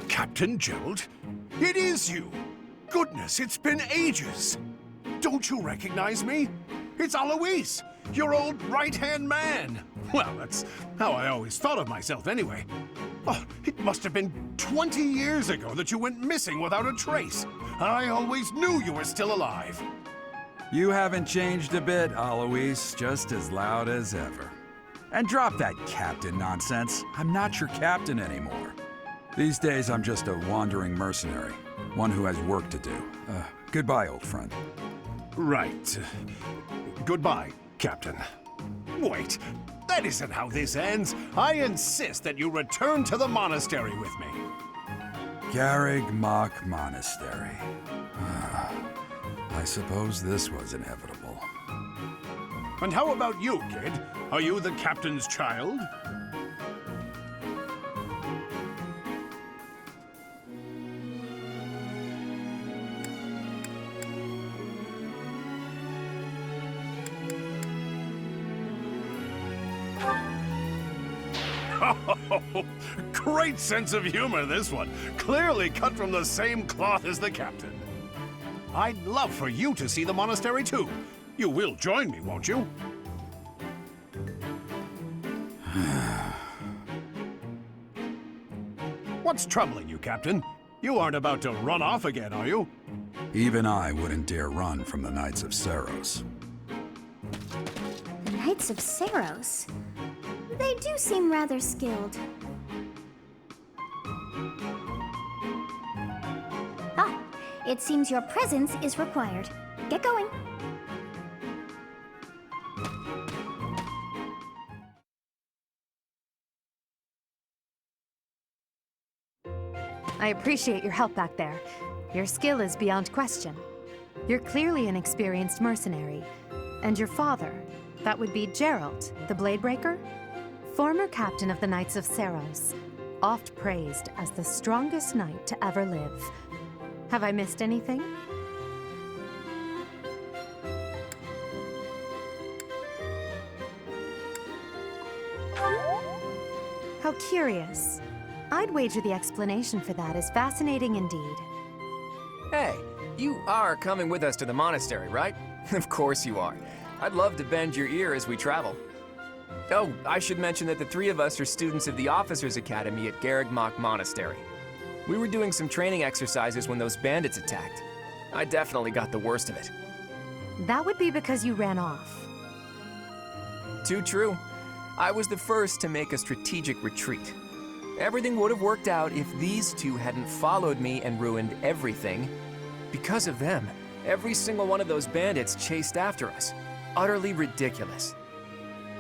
Captain Gerald? It is you! Goodness, it's been ages! Don't you recognize me? It's Alois, your old right-hand man! Well, that's how I always thought of myself anyway. Oh, it must have been 20 years ago that you went missing without a trace. I always knew you were still alive. You haven't changed a bit, Alois, just as loud as ever. And drop that captain nonsense. I'm not your captain anymore. These days, I'm just a wandering mercenary, one who has work to do. Goodbye, old friend. Right. Goodbye, Captain. Wait, that isn't how this ends. I insist that you return to the monastery with me. Garreg Mach Monastery. I suppose this was inevitable. And how about you, kid? Are you the captain's child? Oh, great sense of humor, this one. Clearly cut from the same cloth as the captain. I'd love for you to see the monastery, too. You will join me, won't you? What's troubling you, Captain? You aren't about to run off again, are you? Even I wouldn't dare run from the Knights of Saros. The Knights of Saros? They do seem rather skilled. Ah, it seems your presence is required. Get going. I appreciate your help back there. Your skill is beyond question. You're clearly an experienced mercenary. And your father, that would be Gerald, the Bladebreaker? Former captain of the Knights of Saros, oft praised as the strongest knight to ever live. Have I missed anything? How curious. I'd wager the explanation for that is fascinating indeed. Hey, you are coming with us to the monastery, right? Of course you are. I'd love to bend your ear as we travel. Oh, I should mention that the three of us are students of the Officers' Academy at Garreg Mach Monastery. We were doing some training exercises when those bandits attacked. I definitely got the worst of it. That would be because you ran off. Too true. I was the first to make a strategic retreat. Everything would have worked out if these two hadn't followed me and ruined everything. Because of them, every single one of those bandits chased after us. Utterly ridiculous.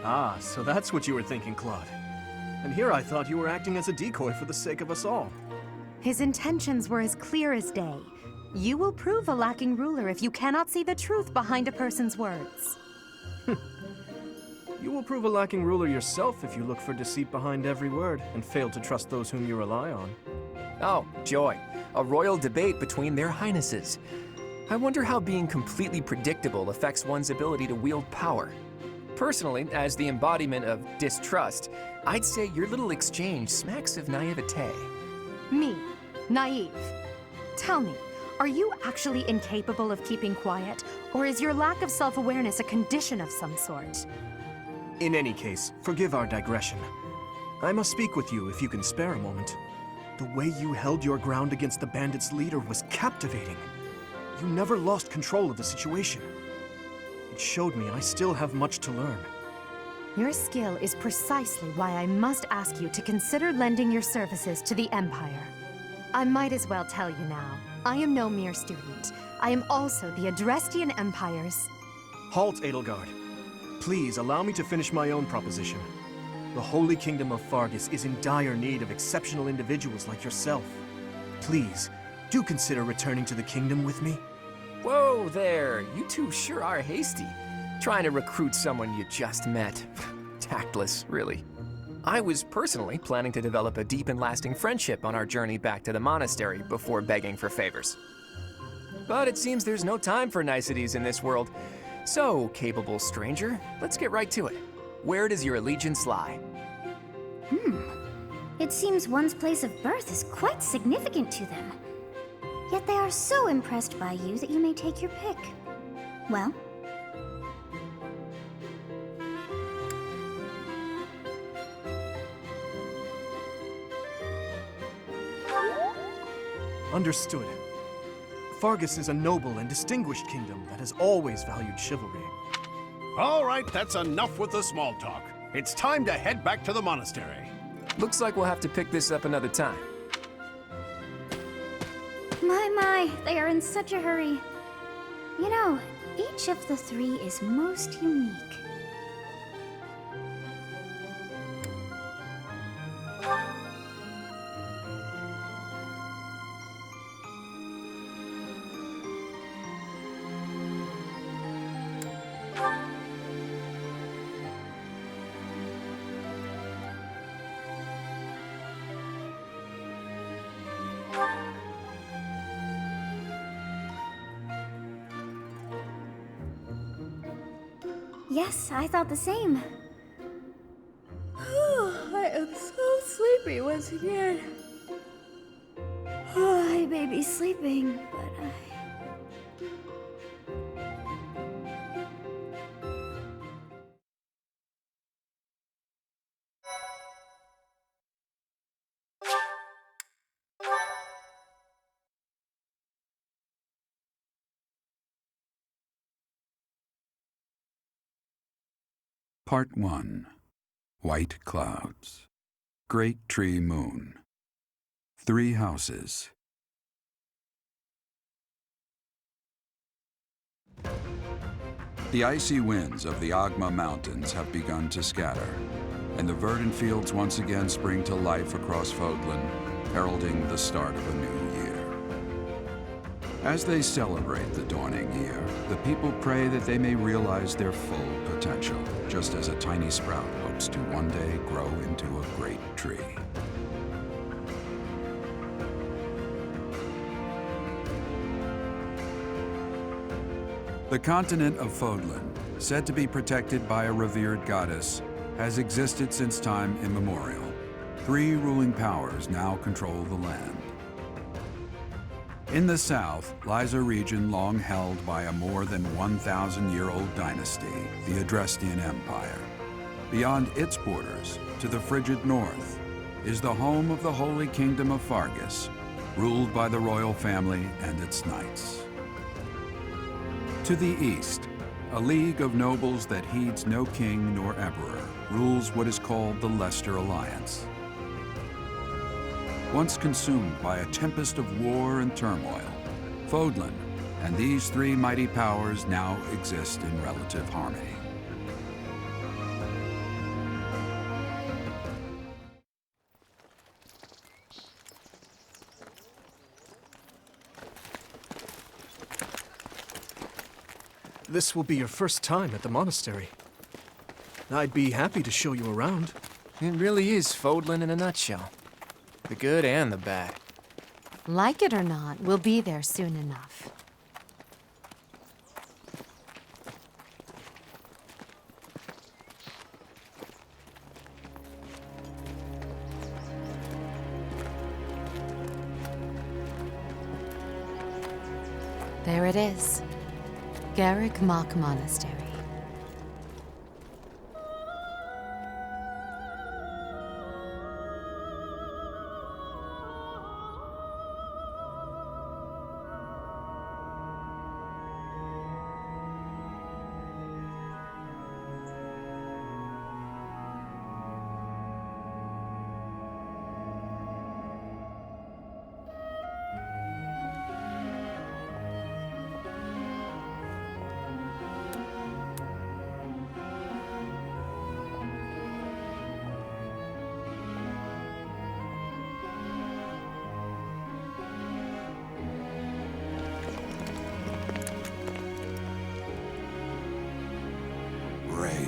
Ah, so that's what you were thinking, Claude. And here I thought you were acting as a decoy for the sake of us all. His intentions were as clear as day. You will prove a lacking ruler if you cannot see the truth behind a person's words. You will prove a lacking ruler yourself if you look for deceit behind every word and fail to trust those whom you rely on. Oh, joy. A royal debate between their highnesses. I wonder how being completely predictable affects one's ability to wield power. Personally, as the embodiment of distrust, I'd say your little exchange smacks of naivete. Me? Naive? Tell me, are you actually incapable of keeping quiet, or is your lack of self-awareness a condition of some sort? In any case, forgive our digression. I must speak with you if you can spare a moment. The way you held your ground against the bandits' leader was captivating. You never lost control of the situation. It showed me I still have much to learn. Your skill is precisely why I must ask you to consider lending your services to the Empire. I might as well tell you now, I am no mere student. I am also the Adrestian Empire's... Halt, Edelgard. Please allow me to finish my own proposition. The Holy Kingdom of Fargus is in dire need of exceptional individuals like yourself. Please, do consider returning to the kingdom with me. Whoa there, you two sure are hasty. Trying to recruit someone you just met. Tactless, really. I was personally planning to develop a deep and lasting friendship on our journey back to the monastery before begging for favors. But it seems there's no time for niceties in this world. So, capable stranger, let's get right to it. Where does your allegiance lie? It seems one's place of birth is quite significant to them. Yet they are so impressed by you that you may take your pick. Well? Understood. Fargus is a noble and distinguished kingdom that has always valued chivalry. All right, that's enough with the small talk. It's time to head back to the monastery. Looks like we'll have to pick this up another time. My, they are in such a hurry. You know, each of the three is most unique. Yes, I thought the same. I am so sleepy once again. I may be sleeping, but Part 1. White Clouds. Great Tree Moon. 3 houses. The icy winds of the Agma Mountains have begun to scatter, and the verdant fields once again spring to life across Fodlan, heralding the start of a new year. As they celebrate the dawning year, the people pray that they may realize their full potential, just as a tiny sprout hopes to one day grow into a great tree. The continent of Fodlan, said to be protected by a revered goddess, has existed since time immemorial. 3 ruling powers now control the land. In the south lies a region long held by a more than 1,000-year-old dynasty, the Adrestian Empire. Beyond its borders, to the frigid north, is the home of the Holy Kingdom of Fargus, ruled by the royal family and its knights. To the east, a league of nobles that heeds no king nor emperor rules what is called the Leicester Alliance. Once consumed by a tempest of war and turmoil, Fodlan and these 3 mighty powers now exist in relative harmony. This will be your first time at the monastery. I'd be happy to show you around. It really is Fodlan in a nutshell. The good and the bad. Like it or not, we'll be there soon enough. There it is. Garreg Mach Monastery.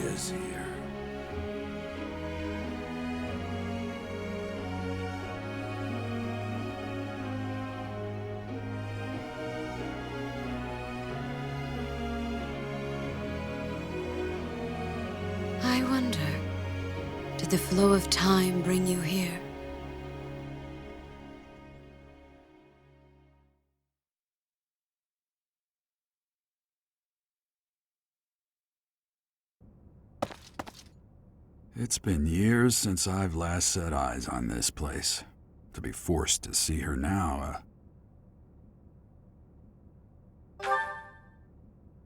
Is here. I wonder, did the flow of time bring you here? It's been years since I've last set eyes on this place. To be forced to see her now,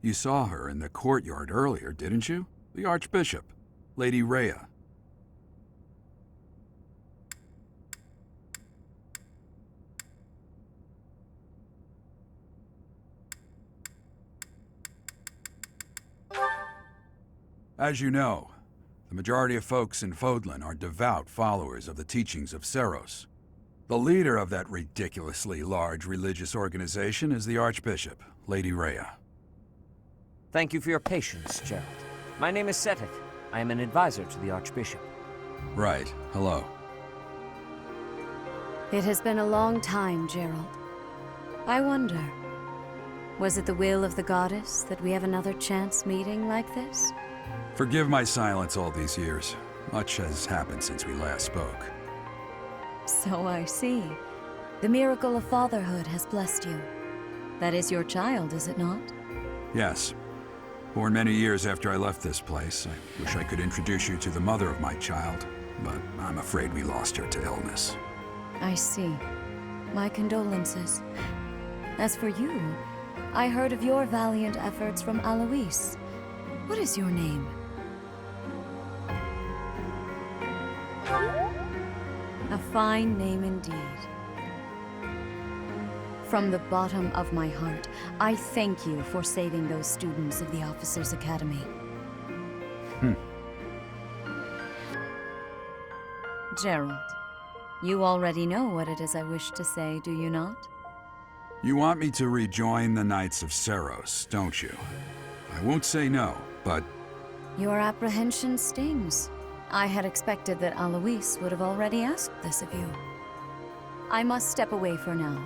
You saw her in the courtyard earlier, didn't you? The Archbishop, Lady Rhea. As you know, the majority of folks in Fodlan are devout followers of the teachings of Seros. The leader of that ridiculously large religious organization is the Archbishop, Lady Rhea. Thank you for your patience, Gerald. My name is Seteth. I am an advisor to the Archbishop. Right. Hello. It has been a long time, Gerald. I wonder, was it the will of the goddess that we have another chance meeting like this? Forgive my silence all these years. Much has happened since we last spoke. So I see. The miracle of fatherhood has blessed you. That is your child, is it not? Yes. Born many years after I left this place. I wish I could introduce you to the mother of my child, but I'm afraid we lost her to illness. I see. My condolences. As for you, I heard of your valiant efforts from Alois. What is your name? A fine name indeed. From the bottom of my heart, I thank you for saving those students of the Officers' Academy. Gerald, you already know what it is I wish to say, do you not? You want me to rejoin the Knights of Seros, don't you? I won't say no, but... Your apprehension stings. I had expected that Alois would have already asked this of you. I must step away for now,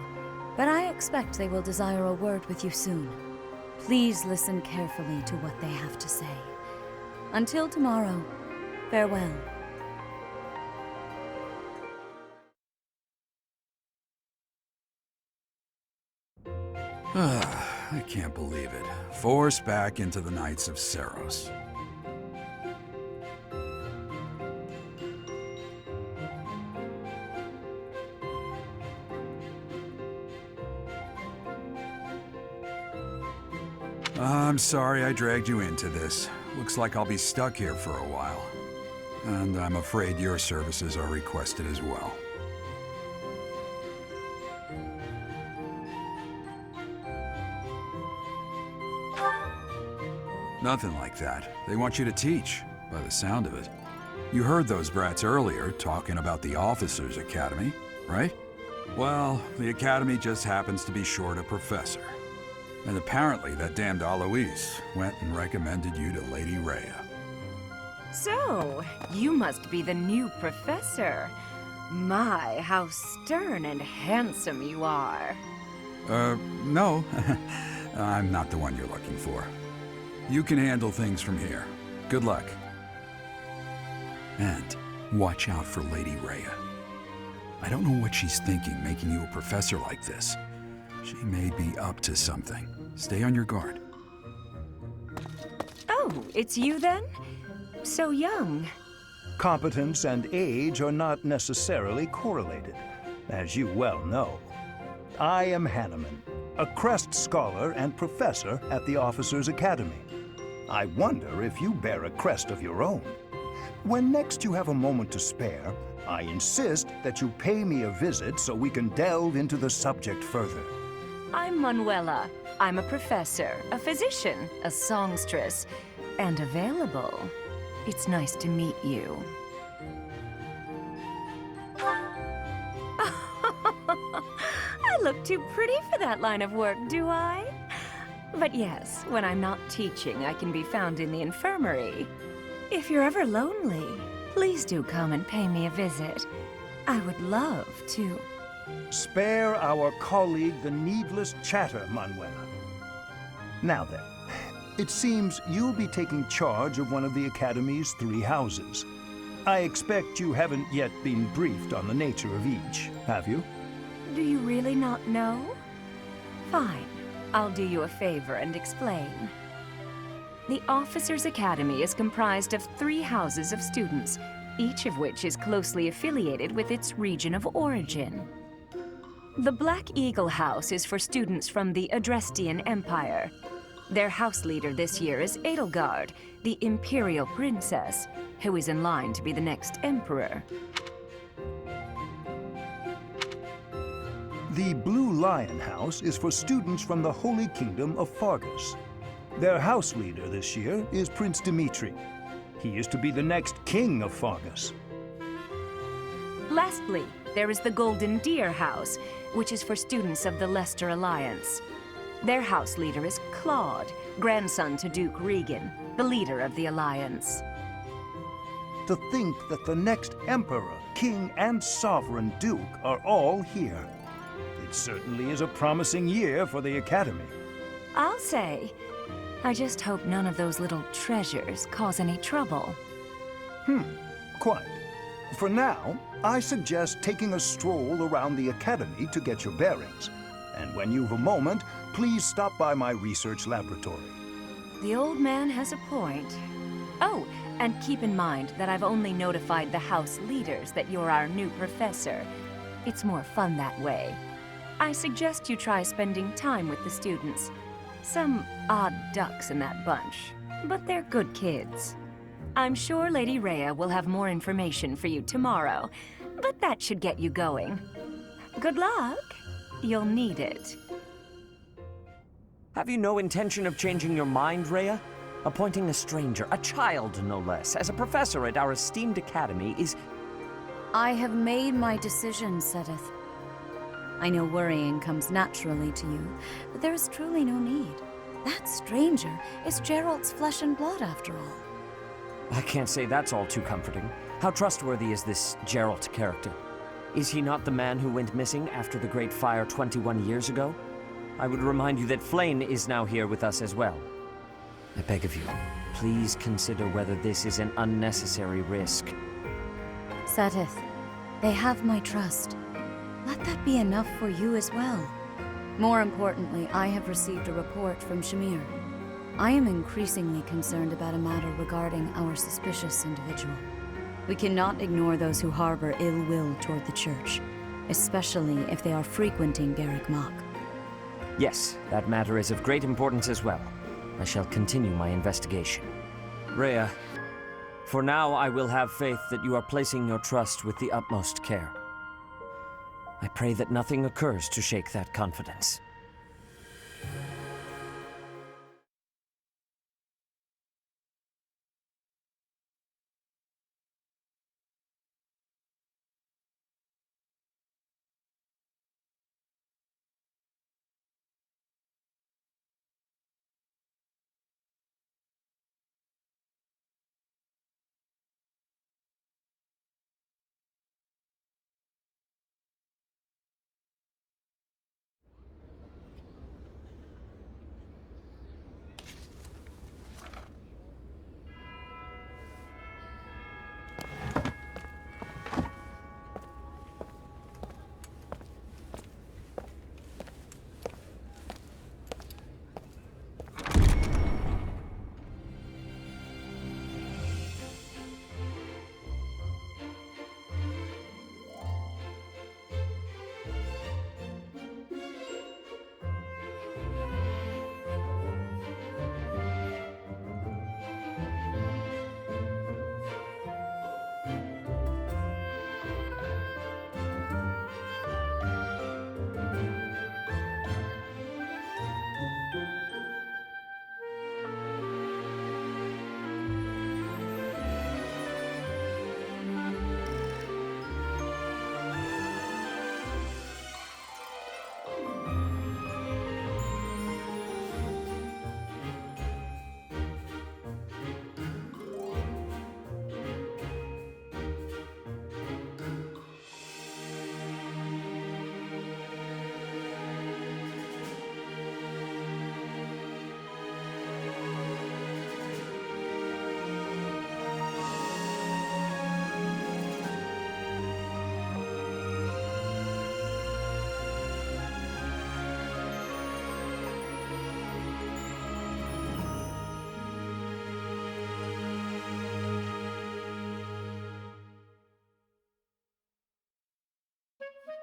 but I expect they will desire a word with you soon. Please listen carefully to what they have to say. Until tomorrow, farewell. I can't believe it. Forced back into the Knights of Seros. I'm sorry I dragged you into this. Looks like I'll be stuck here for a while. And I'm afraid your services are requested as well. Nothing like that. They want you to teach, by the sound of it. You heard those brats earlier talking about the Officers' Academy, right? Well, the Academy just happens to be short a professor. And apparently that damned Alois went and recommended you to Lady Rhea. So, you must be the new professor. My, how stern and handsome you are. No. I'm not the one you're looking for. You can handle things from here. Good luck. And watch out for Lady Rhea. I don't know what she's thinking making you a professor like this. She may be up to something. Stay on your guard. Oh, it's you then? So young. Competence and age are not necessarily correlated, as you well know. I am Hanneman, a Crest scholar and professor at the Officers' Academy. I wonder if you bear a crest of your own. When next you have a moment to spare, I insist that you pay me a visit so we can delve into the subject further. I'm Manuela. I'm a professor, a physician, a songstress, and available. It's nice to meet you. I look too pretty for that line of work, do I? But yes, when I'm not teaching, I can be found in the infirmary. If you're ever lonely, please do come and pay me a visit. I would love to. Spare our colleague the needless chatter, Manuela. Now then, it seems you'll be taking charge of one of the Academy's 3 houses. I expect you haven't yet been briefed on the nature of each, have you? Do you really not know? Fine. I'll do you a favor and explain. The Officers' Academy is comprised of 3 houses of students, each of which is closely affiliated with its region of origin. The Black Eagle House is for students from the Adrestian Empire. Their house leader this year is Edelgard, the Imperial Princess, who is in line to be the next emperor. The Blue Lion House is for students from the Holy Kingdom of Fargus. Their house leader this year is Prince Dimitri. He is to be the next king of Fargus. Lastly, there is the Golden Deer House, which is for students of the Leicester Alliance. Their house leader is Claude, grandson to Duke Regan, the leader of the Alliance. To think that the next emperor, king, and sovereign duke are all here. It certainly is a promising year for the Academy. I'll say, I just hope none of those little treasures cause any trouble. Quite. For now, I suggest taking a stroll around the Academy to get your bearings. And when you've a moment, please stop by my research laboratory. The old man has a point. Oh, and keep in mind that I've only notified the house leaders that you're our new professor. It's more fun that way. I suggest you try spending time with the students. Some odd ducks in that bunch, but they're good kids. I'm sure Lady Rhea will have more information for you tomorrow, but that should get you going. Good luck. You'll need it. Have you no intention of changing your mind, Rhea? Appointing a stranger, a child no less, as a professor at our esteemed academy is... I have made my decision, Sedith. I know worrying comes naturally to you, but there is truly no need. That stranger is Geralt's flesh and blood, after all. I can't say that's all too comforting. How trustworthy is this Geralt character? Is he not the man who went missing after the Great Fire 21 years ago? I would remind you that Flayn is now here with us as well. I beg of you, please consider whether this is an unnecessary risk. Sedith, they have my trust. Let that be enough for you as well. More importantly, I have received a report from Shamir. I am increasingly concerned about a matter regarding our suspicious individual. We cannot ignore those who harbor ill will toward the Church, especially if they are frequenting Garreg Mach. Yes, that matter is of great importance as well. I shall continue my investigation. Rhea, for now I will have faith that you are placing your trust with the utmost care. I pray that nothing occurs to shake that confidence.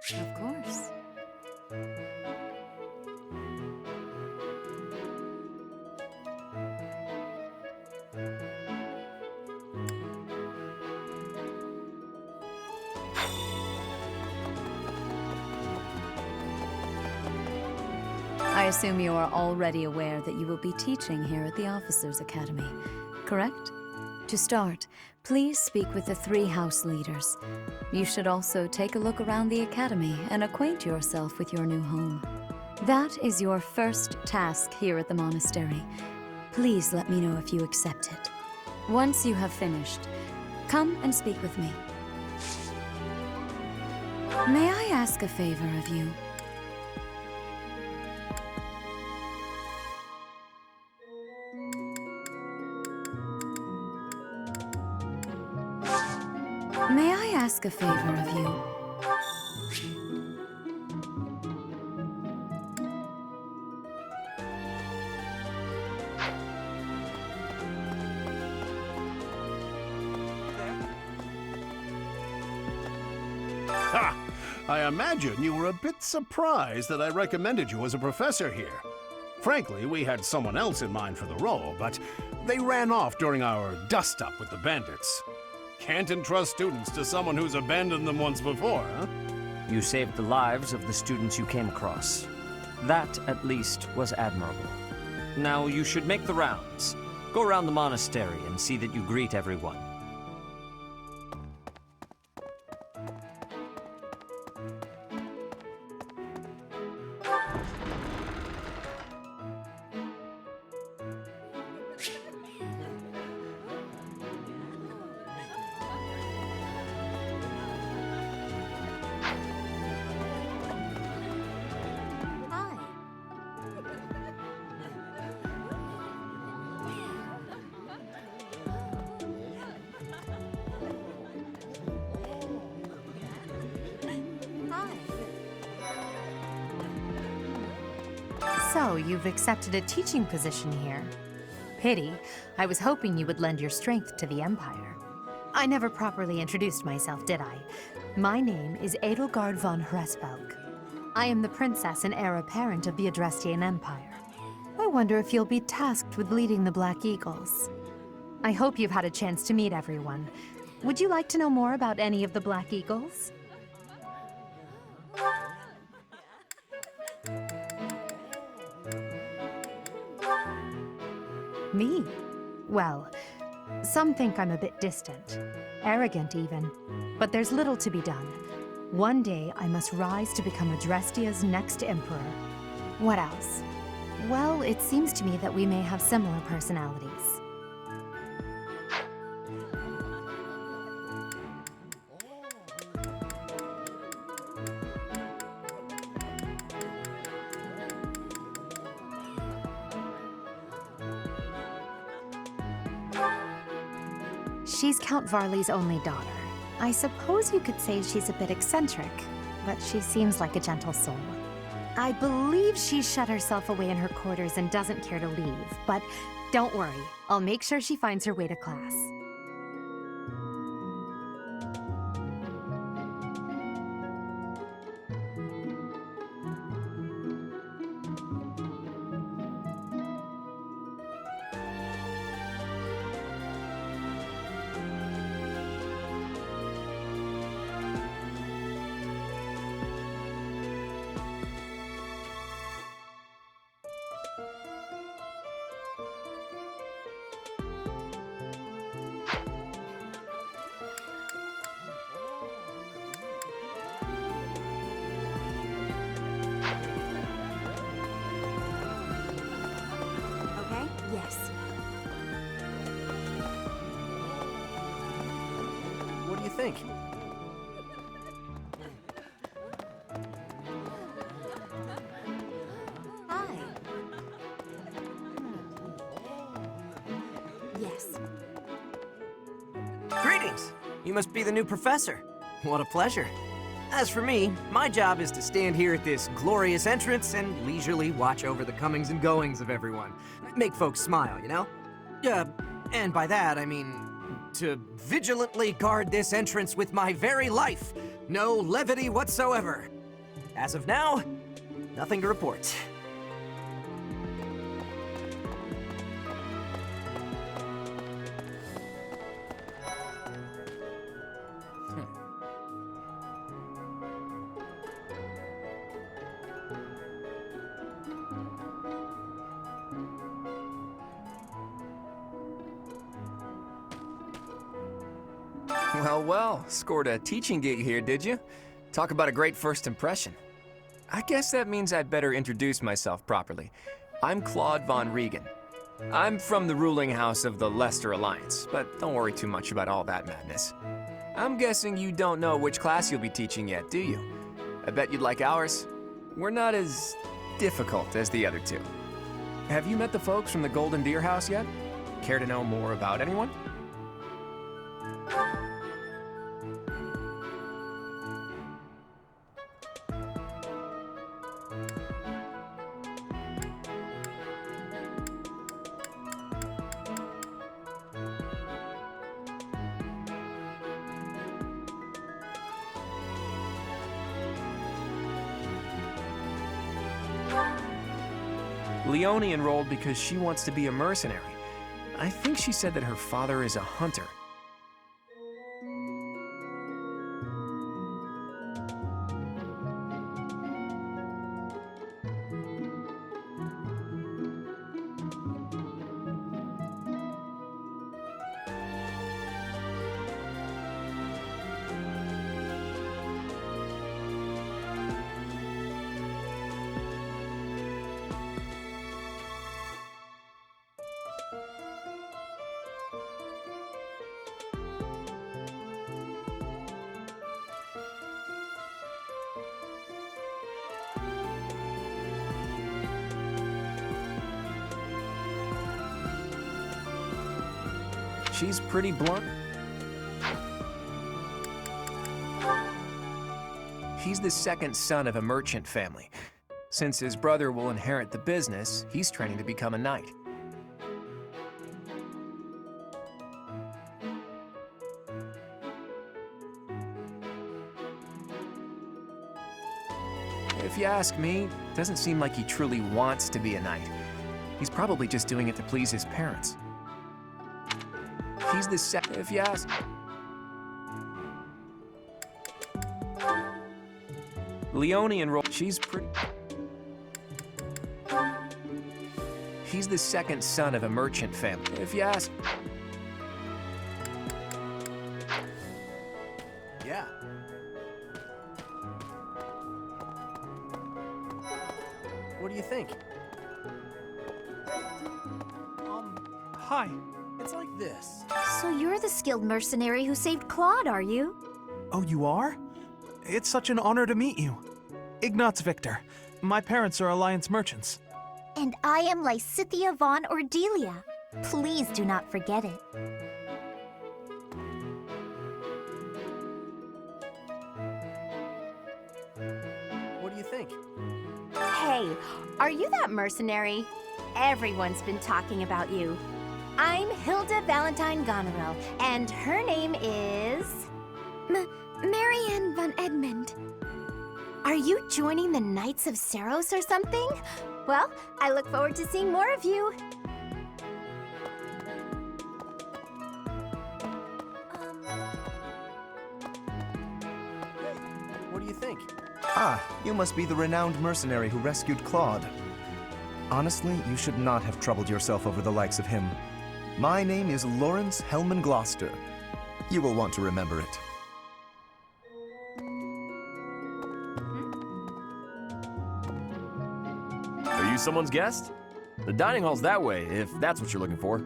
Of course. I assume you are already aware that you will be teaching here at the Officers' Academy, correct? To start, please speak with the 3 house leaders. You should also take a look around the academy and acquaint yourself with your new home. That is your first task here at the monastery. Please let me know if you accept it. Once you have finished, come and speak with me. May I ask a favor of you? May I ask a favor of you? Ha! I imagine you were a bit surprised that I recommended you as a professor here. Frankly, we had someone else in mind for the role, but they ran off during our dust-up with the bandits. Can't entrust students to someone who's abandoned them once before, huh? You saved the lives of the students you came across. That, at least, was admirable. Now you should make the rounds. Go around the monastery and see that you greet everyone. So, you've accepted a teaching position here. Pity. I was hoping you would lend your strength to the Empire. I never properly introduced myself, did I? My name is Edelgard von Hresvelg. I am the princess and heir apparent of the Adrestian Empire. I wonder if you'll be tasked with leading the Black Eagles. I hope you've had a chance to meet everyone. Would you like to know more about any of the Black Eagles? Me? Well, some think I'm a bit distant, arrogant even, but there's little to be done. One day I must rise to become Adrestia's next emperor. What else? Well, it seems to me that we may have similar personalities. She's Count Varley's only daughter. I suppose you could say she's a bit eccentric, but she seems like a gentle soul. I believe she shut herself away in her quarters and doesn't care to leave, but don't worry, I'll make sure she finds her way to class. Yes. What do you think? Hi. Yes. Greetings! You must be the new professor. What a pleasure. As for me, my job is to stand here at this glorious entrance and leisurely watch over the comings and goings of everyone. Make folks smile, you know? And by that, I mean to vigilantly guard this entrance with my very life. No levity whatsoever. As of now, nothing to report. Well, scored a teaching gig here, did you? Talk about a great first impression. I guess that means I'd better introduce myself properly. I'm Claude von Regen. I'm from the ruling house of the Leicester Alliance, but don't worry too much about all that madness. I'm guessing you don't know which class you'll be teaching yet, do you? I bet you'd like ours. We're not as difficult as the other two. Have you met the folks from the Golden Deer House yet? Care to know more about anyone? Leone enrolled because she wants to be a mercenary. I think she said that her father is a hunter. She's pretty blunt. He's the second son of a merchant family. Since his brother will inherit the business, he's training to become a knight. If you ask me, it doesn't seem like he truly wants to be a knight. He's probably just doing it to please his parents. He's the second, if you ask. Leone enrolled. She's pretty. He's the second son of a merchant family, if you ask. Yeah. What do you think? Hi. It's like this. So you're the skilled mercenary who saved Claude, are you? Oh, you are? It's such an honor to meet you. Ignatz Victor. My parents are Alliance merchants. And I am Lysithea von Ordelia. Please do not forget it. What do you think? Hey, are you that mercenary? Everyone's been talking about you. I'm Hilda Valentine Goneril, and her name is... Marianne von Edmund. Are you joining the Knights of Saros or something? Well, I look forward to seeing more of you. What do you think? Ah, you must be the renowned mercenary who rescued Claude. Honestly, you should not have troubled yourself over the likes of him. My name is Lawrence Hellman Gloucester. You will want to remember it. Are you someone's guest? The dining hall's that way, if that's what you're looking for.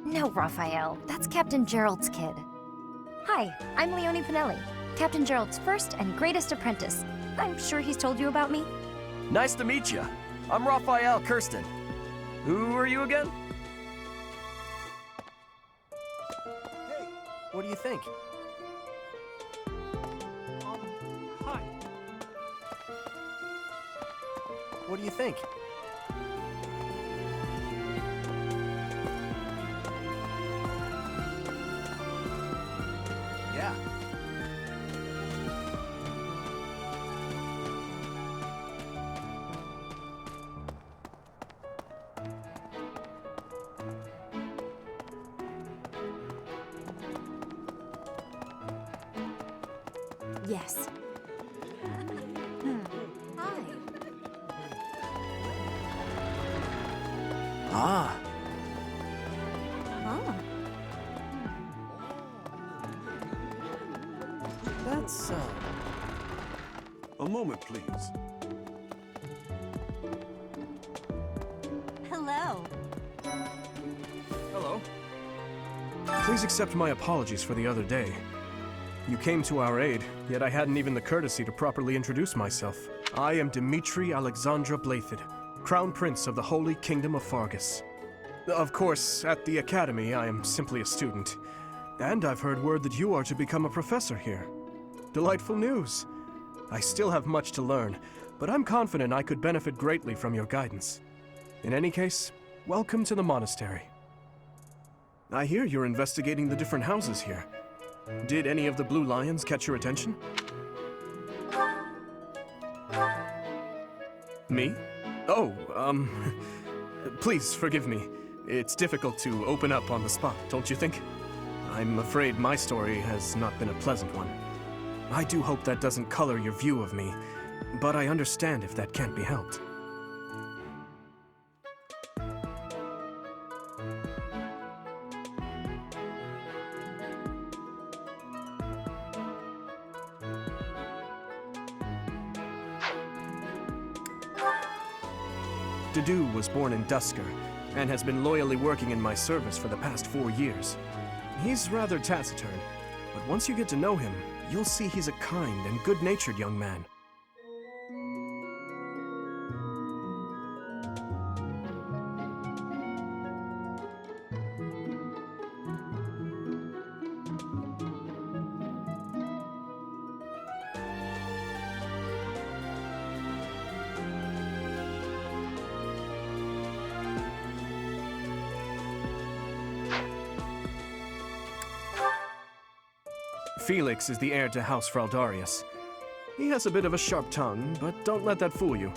No, Raphael. That's Captain Gerald's kid. Hi, I'm Leone Pinelli, Captain Gerald's first and greatest apprentice. I'm sure he's told you about me. Nice to meet you. I'm Raphael Kirsten. Who are you again? Hey, what do you think? Hi. What do you think? Yeah. Yes. Hi. Ah, Oh. That's, A moment, please. Hello. hello. Please accept my apologies for the other day. You came to our aid, yet I hadn't even the courtesy to properly introduce myself. I am Dimitri Alexandra Blathid, Crown Prince of the Holy Kingdom of Fargus. Of course, at the Academy, I am simply a student. And I've heard word that you are to become a professor here. Delightful news. I still have much to learn, but I'm confident I could benefit greatly from your guidance. In any case, welcome to the monastery. I hear you're investigating the different houses here. Did any of the blue lions catch your attention? Me? Oh, please forgive me. It's difficult to open up on the spot, don't you think? I'm afraid my story has not been a pleasant one. I do hope that doesn't color your view of me, but I understand if that can't be helped. Dedue was born in Dusker, and has been loyally working in my service for the past 4 years. He's rather taciturn, but once you get to know him, you'll see he's a kind and good-natured young man. Felix is the heir to House Fraldarius. He has a bit of a sharp tongue, but don't let that fool you.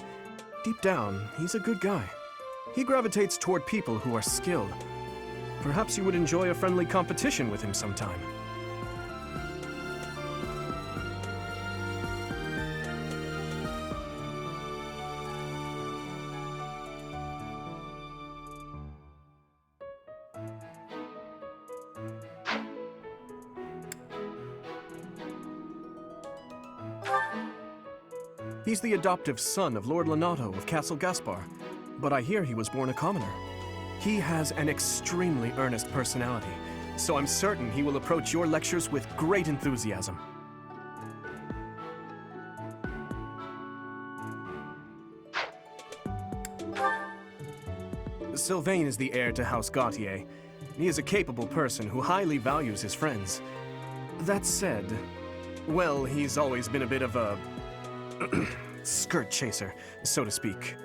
Deep down, he's a good guy. He gravitates toward people who are skilled. Perhaps you would enjoy a friendly competition with him sometime. He's the adoptive son of Lord Lenato of Castle Gaspar, but I hear he was born a commoner. He has an extremely earnest personality, so I'm certain he will approach your lectures with great enthusiasm. Sylvain is the heir to House Gautier. He is a capable person who highly values his friends. That said, well, he's always been a bit of a skirt chaser, so to speak.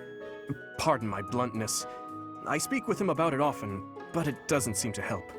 Pardon my bluntness. I speak with him about it often, but it doesn't seem to help.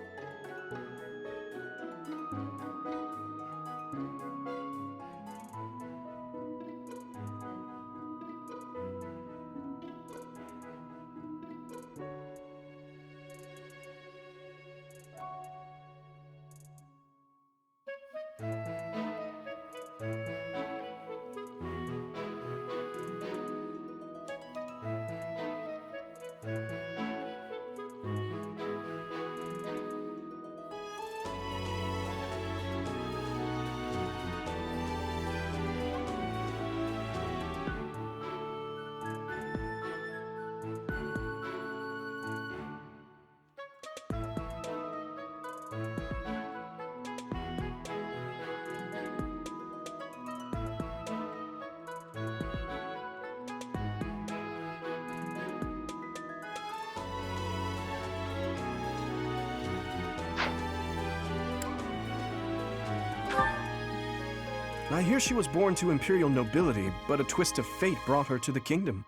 I hear she was born to imperial nobility, but a twist of fate brought her to the kingdom.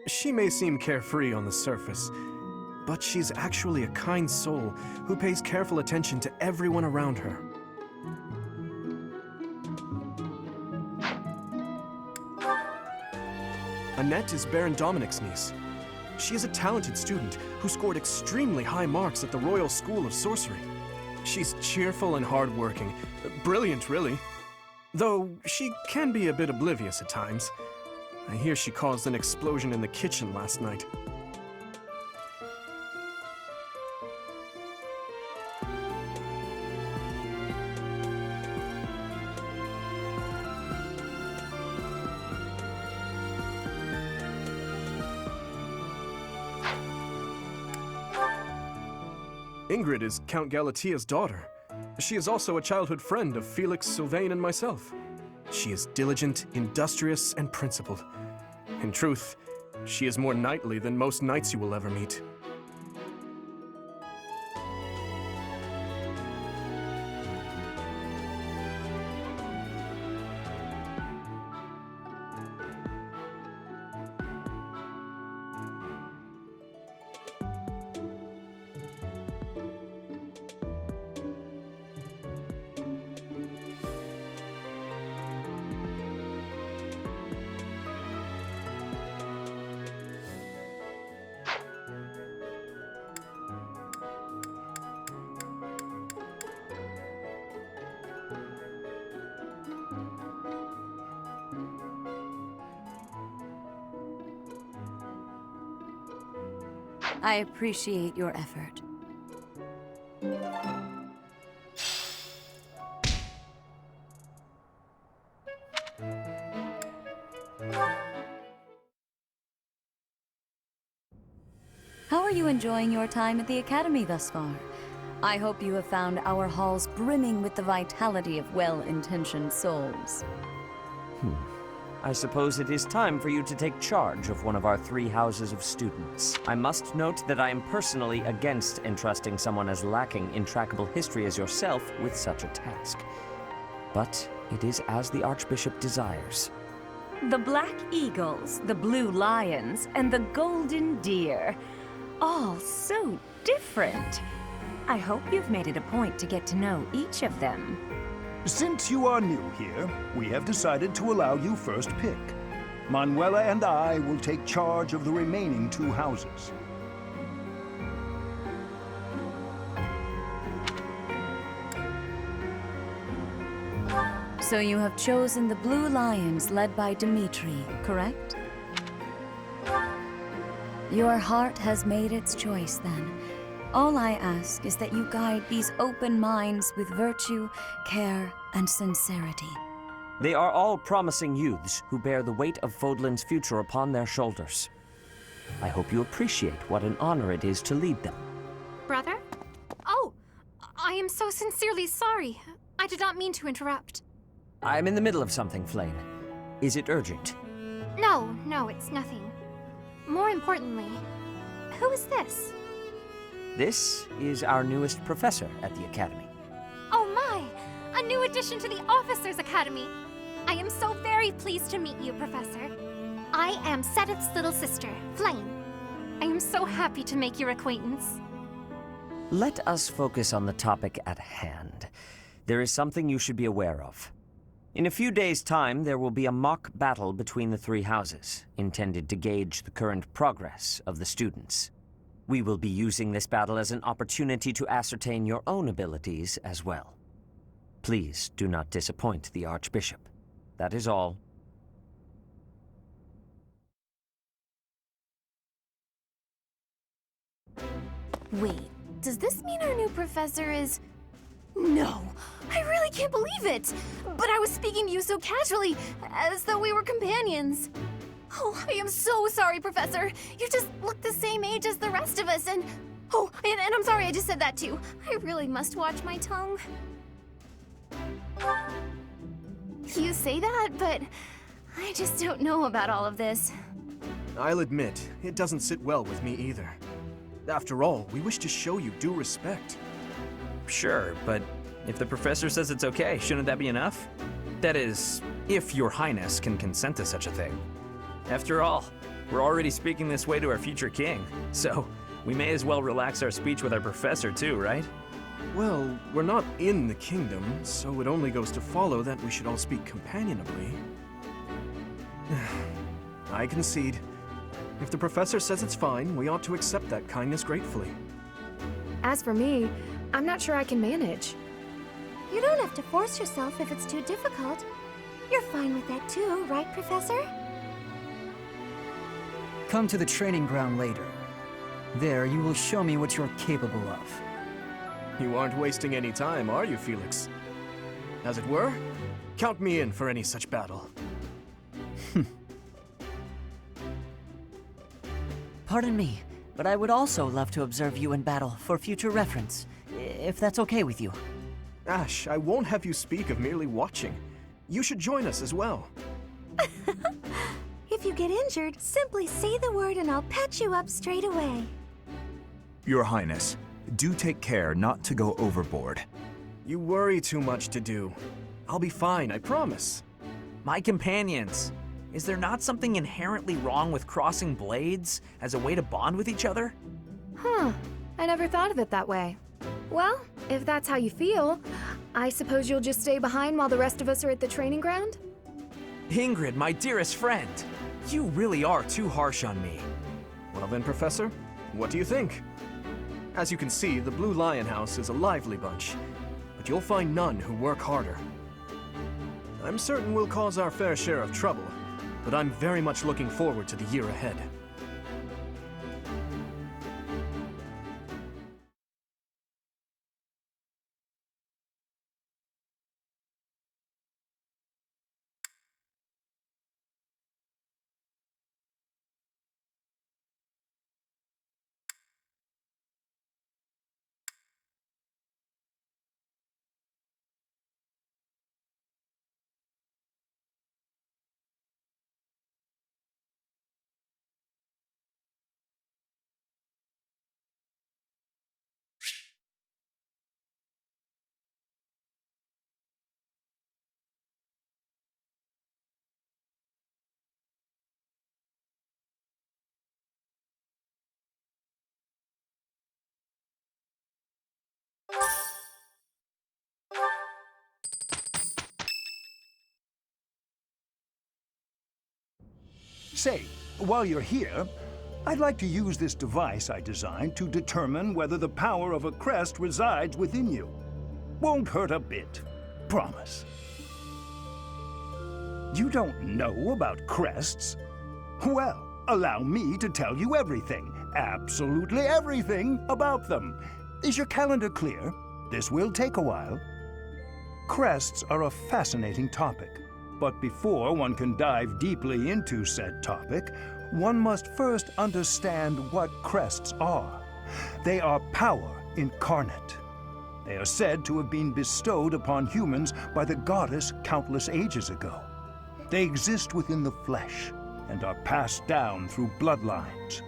She may seem carefree on the surface, but she's actually a kind soul who pays careful attention to everyone around her. Annette is Baron Dominic's niece. She is a talented student who scored extremely high marks at the Royal School of Sorcery. She's cheerful and hardworking. Brilliant, really. Though she can be a bit oblivious at times. I hear she caused an explosion in the kitchen last night. Ingrid is Count Galatea's daughter. She is also a childhood friend of Felix, Sylvain, and myself. She is diligent, industrious, and principled. In truth, she is more knightly than most knights you will ever meet. I appreciate your effort. How are you enjoying your time at the Academy thus far? I hope you have found our halls brimming with the vitality of well-intentioned souls. I suppose it is time for you to take charge of one of our 3 houses of students. I must note that I am personally against entrusting someone as lacking in trackable history as yourself with such a task. But it is as the Archbishop desires. The Black Eagles, the Blue Lions, and the Golden Deer. All so different. I hope you've made it a point to get to know each of them. Since you are new here, we have decided to allow you first pick. Manuela and I will take charge of the remaining 2 houses. So you have chosen the Blue Lions led by Dimitri, correct? Your heart has made its choice then. All I ask is that you guide these open minds with virtue, care, and sincerity. They are all promising youths who bear the weight of Fodlan's future upon their shoulders. I hope you appreciate what an honor it is to lead them. Brother? Oh, I am so sincerely sorry. I did not mean to interrupt. I'm in the middle of something, Flane. Is it urgent? No, it's nothing. More importantly, who is this? This is our newest professor at the Academy. Oh my! A new addition to the Officers' Academy! I am so very pleased to meet you, Professor. I am Sedith's little sister, Flame. I am so happy to make your acquaintance. Let us focus on the topic at hand. There is something you should be aware of. In a few days' time, there will be a mock battle between the 3 houses, intended to gauge the current progress of the students. We will be using this battle as an opportunity to ascertain your own abilities as well. Please do not disappoint the Archbishop. That is all. Wait, does this mean our new professor is... No, I really can't believe it! But I was speaking to you so casually, as though we were companions. Oh, I am so sorry, Professor. You just look the same age as the rest of us, and... Oh, and I'm sorry I just said that too. I really must watch my tongue. You say that, but I just don't know about all of this. I'll admit, it doesn't sit well with me either. After all, we wish to show you due respect. Sure, but if the professor says it's okay, shouldn't that be enough? That is, if your highness can consent to such a thing. After all, we're already speaking this way to our future king, so we may as well relax our speech with our professor too, right? Well, we're not in the kingdom, so it only goes to follow that we should all speak companionably. I concede. If the professor says it's fine, we ought to accept that kindness gratefully. As for me, I'm not sure I can manage. You don't have to force yourself if it's too difficult. You're fine with that too, right, Professor? Come to the training ground later. There, you will show me what you're capable of. You aren't wasting any time, are you, Felix? As it were, count me in for any such battle. Pardon me, but I would also love to observe you in battle for future reference, if that's okay with you. Ash, I won't have you speak of merely watching. You should join us as well. If you get injured, simply say the word and I'll patch you up straight away. Your Highness, do take care not to go overboard. You worry too much to do. I'll be fine, I promise. My companions, is there not something inherently wrong with crossing blades as a way to bond with each other? Huh, I never thought of it that way. Well, if that's how you feel, I suppose you'll just stay behind while the rest of us are at the training ground? Ingrid, my dearest friend, you really are too harsh on me. Well then, Professor, what do you think? As you can see, the Blue Lion House is a lively bunch, but you'll find none who work harder. I'm certain we'll cause our fair share of trouble, but I'm very much looking forward to the year ahead. Say, while you're here, I'd like to use this device I designed to determine whether the power of a crest resides within you. Won't hurt a bit. Promise. You don't know about crests? Well, allow me to tell you everything, absolutely everything about them. Is your calendar clear? This will take a while. Crests are a fascinating topic. But before one can dive deeply into said topic, one must first understand what crests are. They are power incarnate. They are said to have been bestowed upon humans by the goddess countless ages ago. They exist within the flesh and are passed down through bloodlines.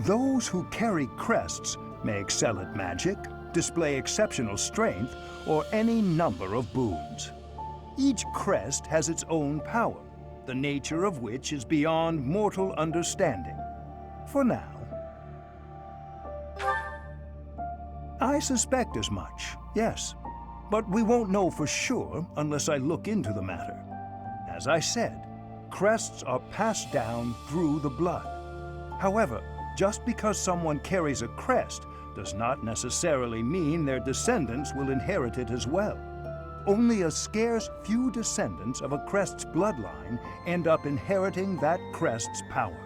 Those who carry crests may excel at magic, display exceptional strength, or any number of boons. Each crest has its own power, the nature of which is beyond mortal understanding. For now. I suspect as much, yes. But we won't know for sure unless I look into the matter. As I said, crests are passed down through the blood. However, just because someone carries a crest does not necessarily mean their descendants will inherit it as well. Only a scarce few descendants of a crest's bloodline end up inheriting that crest's power.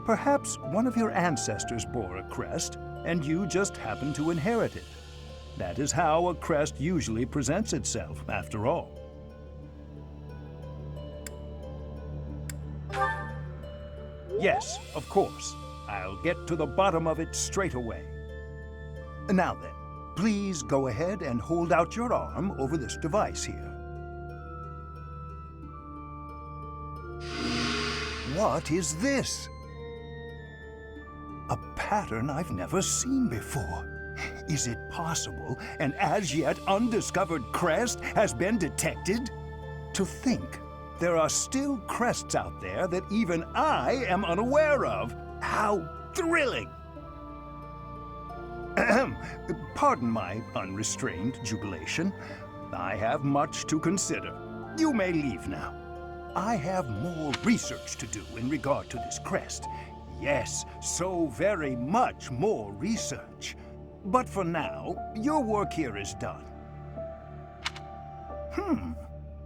Perhaps one of your ancestors bore a crest, and you just happen to inherit it. That is how a crest usually presents itself, after all. Yes, of course. I'll get to the bottom of it straight away. Now then, please go ahead and hold out your arm over this device here. What is this? A pattern I've never seen before. Is it possible an as yet undiscovered crest has been detected? To think there are still crests out there that even I am unaware of. How thrilling! Pardon my unrestrained jubilation. I have much to consider. You may leave now. I have more research to do in regard to this crest. Yes, so very much more research. But for now, your work here is done.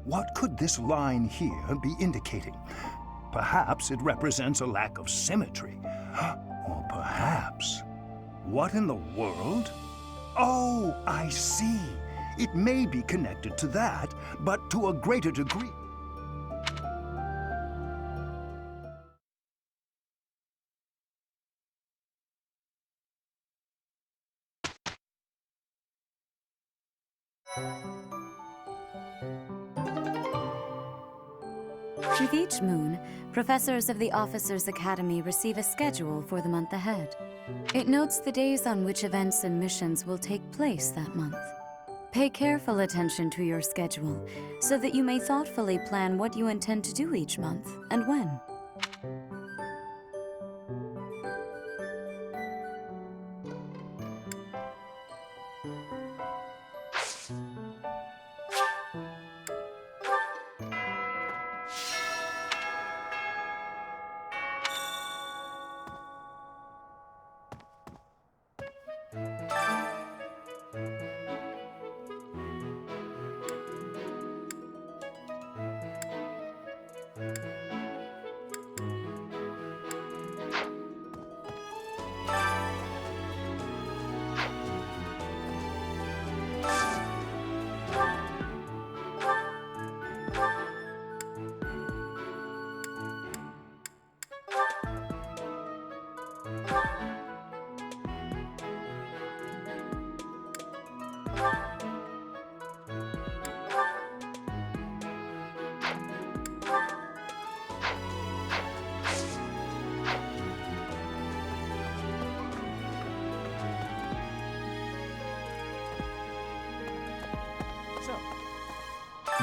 What could this line here be indicating? Perhaps it represents a lack of symmetry. Or perhaps... What in the world? Oh, I see. It may be connected to that, but to a greater degree. With each moon, professors of the Officers' Academy receive a schedule for the month ahead. It notes the days on which events and missions will take place that month. Pay careful attention to your schedule, so that you may thoughtfully plan what you intend to do each month, and when.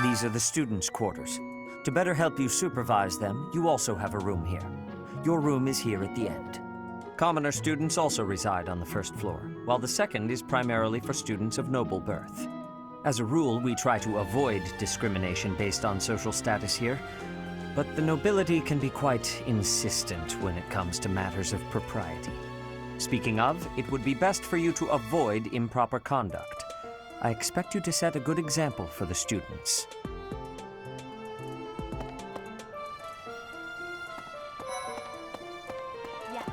These are the students' quarters. To better help you supervise them, you also have a room here. Your room is here at the end. Commoner students also reside on the first floor, while the second is primarily for students of noble birth. As a rule, we try to avoid discrimination based on social status here, but the nobility can be quite insistent when it comes to matters of propriety. Speaking of, it would be best for you to avoid improper conduct. I expect you to set a good example for the students. Yes.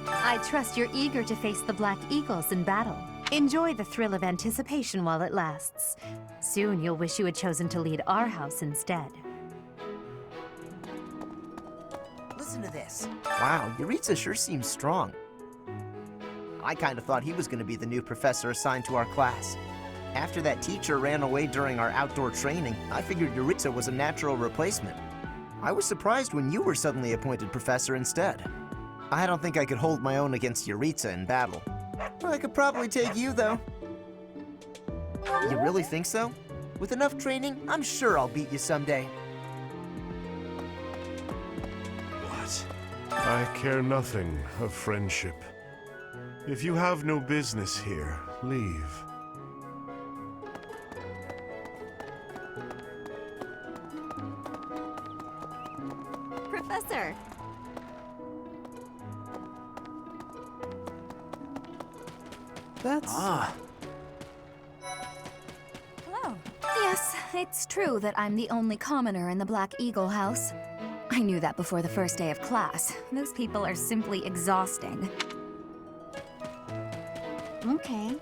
I trust you're eager to face the Black Eagles in battle. Enjoy the thrill of anticipation while it lasts. Soon you'll wish you had chosen to lead our house instead. Listen to this. Wow, Yuritsa sure seems strong. I kind of thought he was going to be the new professor assigned to our class. After that teacher ran away during our outdoor training, I figured Yuritsa was a natural replacement. I was surprised when you were suddenly appointed professor instead. I don't think I could hold my own against Yuritsa in battle. I could probably take you, though. You really think so? With enough training, I'm sure I'll beat you someday. I care nothing of friendship. If you have no business here, leave. Professor! That's... Hello. Yes, it's true that I'm the only commoner in the Black Eagle house. I knew that before the first day of class. Those people are simply exhausting. Okay.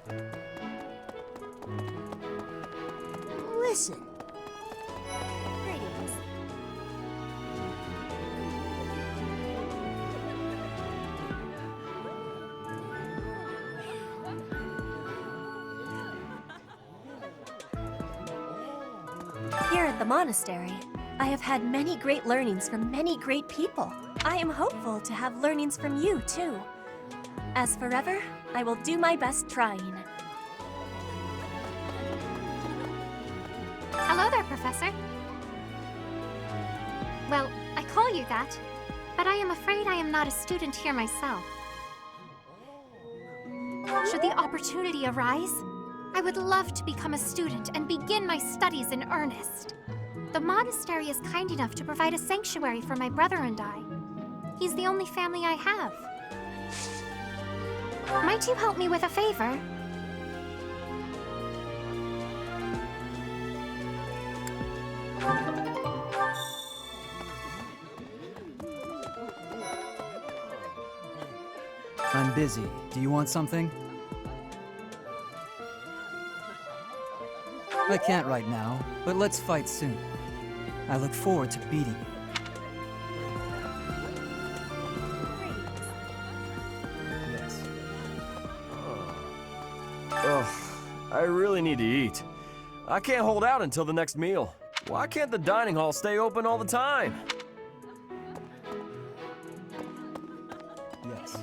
Listen. Greetings. Here at the monastery, I have had many great learnings from many great people. I am hopeful to have learnings from you, too. As forever, I will do my best trying. Hello there, Professor. Well, I call you that, but I am afraid I am not a student here myself. Should the opportunity arise, I would love to become a student and begin my studies in earnest. The monastery is kind enough to provide a sanctuary for my brother and I. He's the only family I have. Might you help me with a favor? I'm busy. Do you want something? I can't right now, but let's fight soon. I look forward to beating you. Yes. Ugh, I really need to eat. I can't hold out until the next meal. Why can't the dining hall stay open all the time? Yes.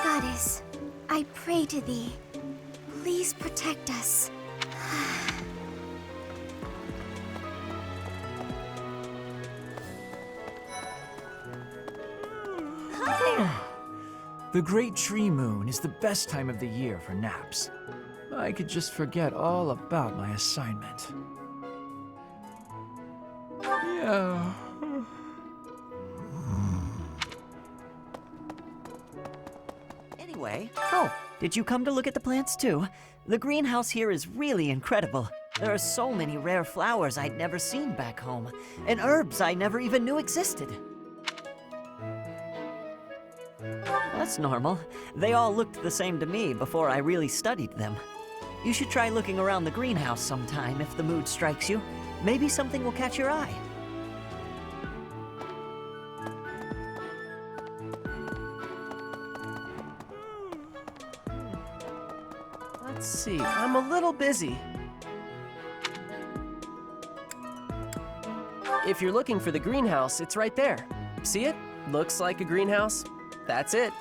Goddess, I pray to thee. Please protect us. The Great Tree Moon is the best time of the year for naps. I could just forget all about my assignment. Yeah. Anyway, oh, did you come to look at the plants too? The greenhouse here is really incredible. There are so many rare flowers I'd never seen back home, and herbs I never even knew existed. That's normal. They all looked the same to me before I really studied them. You should try looking around the greenhouse sometime if the mood strikes you. Maybe something will catch your eye. Let's see, I'm a little busy. If you're looking for the greenhouse, it's right there. See it? Looks like a greenhouse. That's it.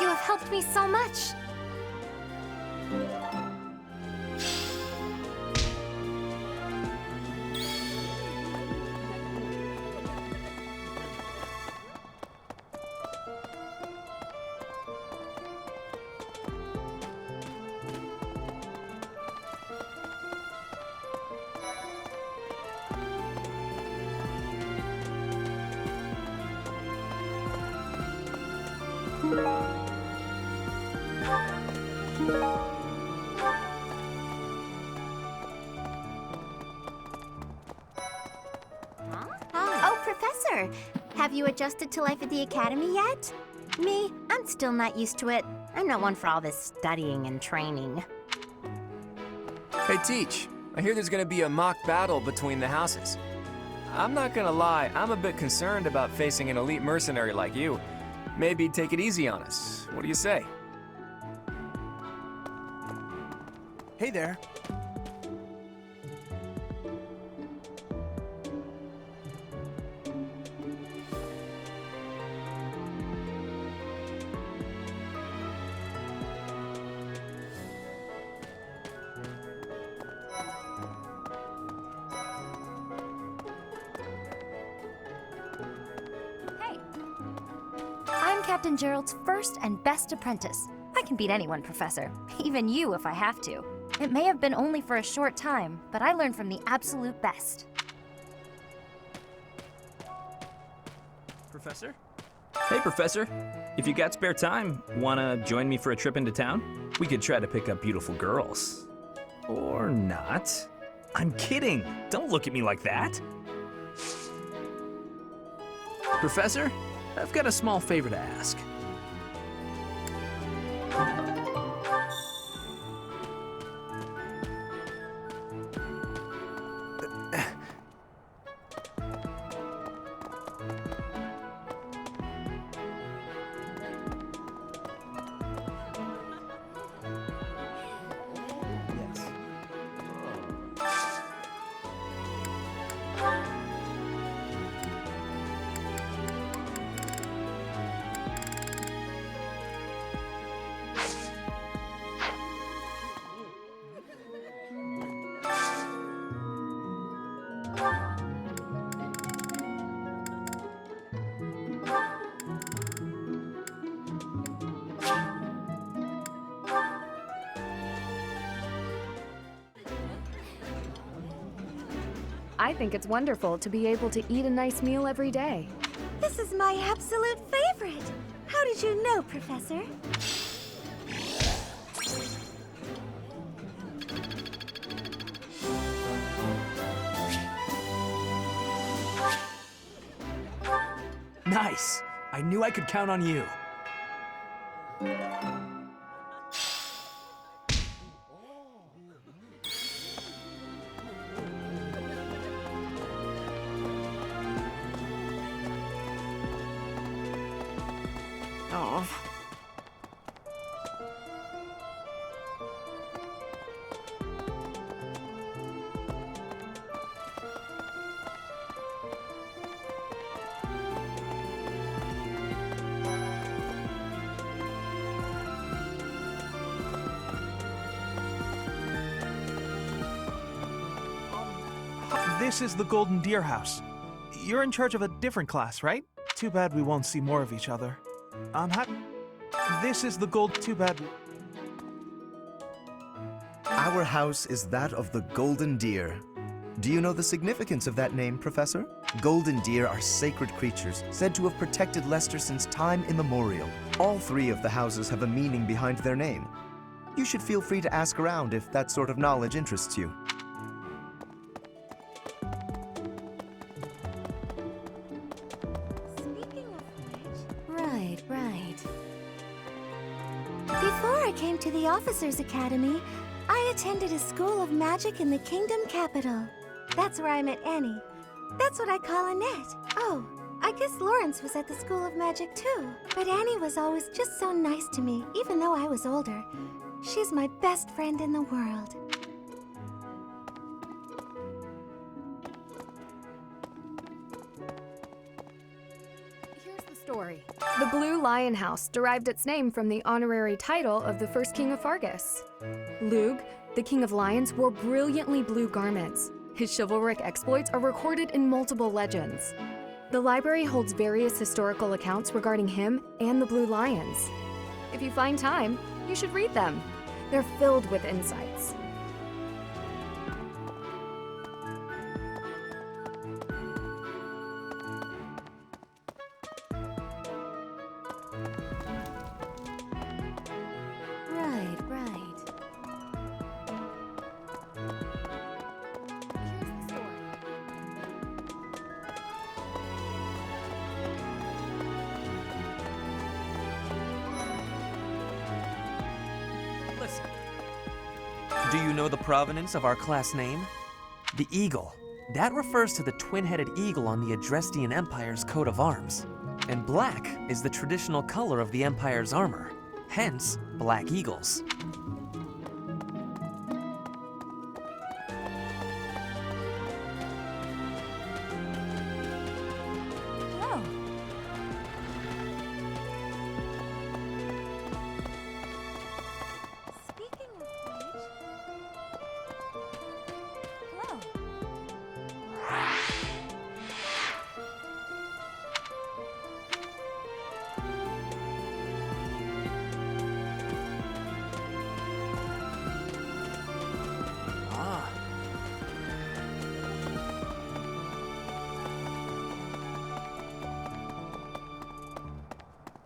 You have helped me so much. Oh, Professor! Have you adjusted to life at the Academy yet? Me, I'm still not used to it. I'm not one for all this studying and training. Hey, Teach. I hear there's gonna be a mock battle between the houses. I'm not gonna lie, I'm a bit concerned about facing an elite mercenary like you. Maybe take it easy on us. What do you say? Hey there. Captain Gerald's first and best apprentice. I can beat anyone, Professor. Even you if I have to. It may have been only for a short time, but I learned from the absolute best. Professor? Hey, Professor. If you got spare time, wanna join me for a trip into town? We could try to pick up beautiful girls. Or not. I'm kidding. Don't look at me like that. Professor, I've got a small favor to ask. I think it's wonderful to be able to eat a nice meal every day. This is my absolute favorite. How did you know, Professor? Nice! I knew I could count on you. Oh. This is the Golden Deer House. You're in charge of a different class, right? Too bad we won't see more of each other. I'm happy. This is the gold. Too bad. Our house is that of the Golden Deer. Do you know the significance of that name, Professor? Golden deer are sacred creatures, said to have protected Leicester since time immemorial. All three of the houses have a meaning behind their name. You should feel free to ask around if that sort of knowledge interests you. Right. Before I came to the Officers' Academy, I attended a school of magic in the Kingdom capital. That's where I met Annie. That's what I call Annette. Oh, I guess Lawrence was at the School of Magic too. But Annie was always just so nice to me, even though I was older. She's my best friend in the world. Story. The Blue Lion House derived its name from the honorary title of the first king of Fargus. Lugh, the king of lions, wore brilliantly blue garments. His chivalric exploits are recorded in multiple legends. The library holds various historical accounts regarding him and the Blue Lions. If you find time, you should read them. They're filled with insights. Do you know the provenance of our class name? The eagle. That refers to the twin-headed eagle on the Adrestian Empire's coat of arms. And black is the traditional color of the Empire's armor. Hence, black eagles.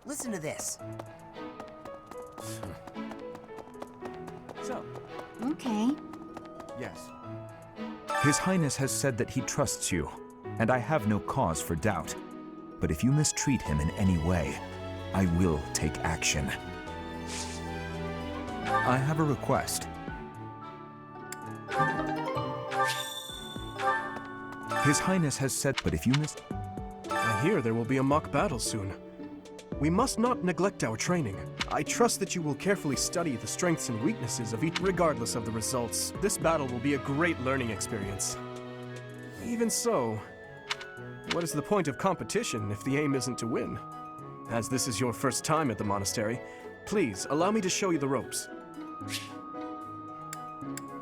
Listen to this. So. Okay. Yes. His Highness has said that he trusts you, and I have no cause for doubt. But if you mistreat him in any way, I will take action. I have a request. His Highness has said, but if you I hear there will be a mock battle soon. We must not neglect our training. I trust that you will carefully study the strengths and weaknesses of each. Regardless of the results, this battle will be a great learning experience. Even so, what is the point of competition if the aim isn't to win? As this is your first time at the monastery, please allow me to show you the ropes.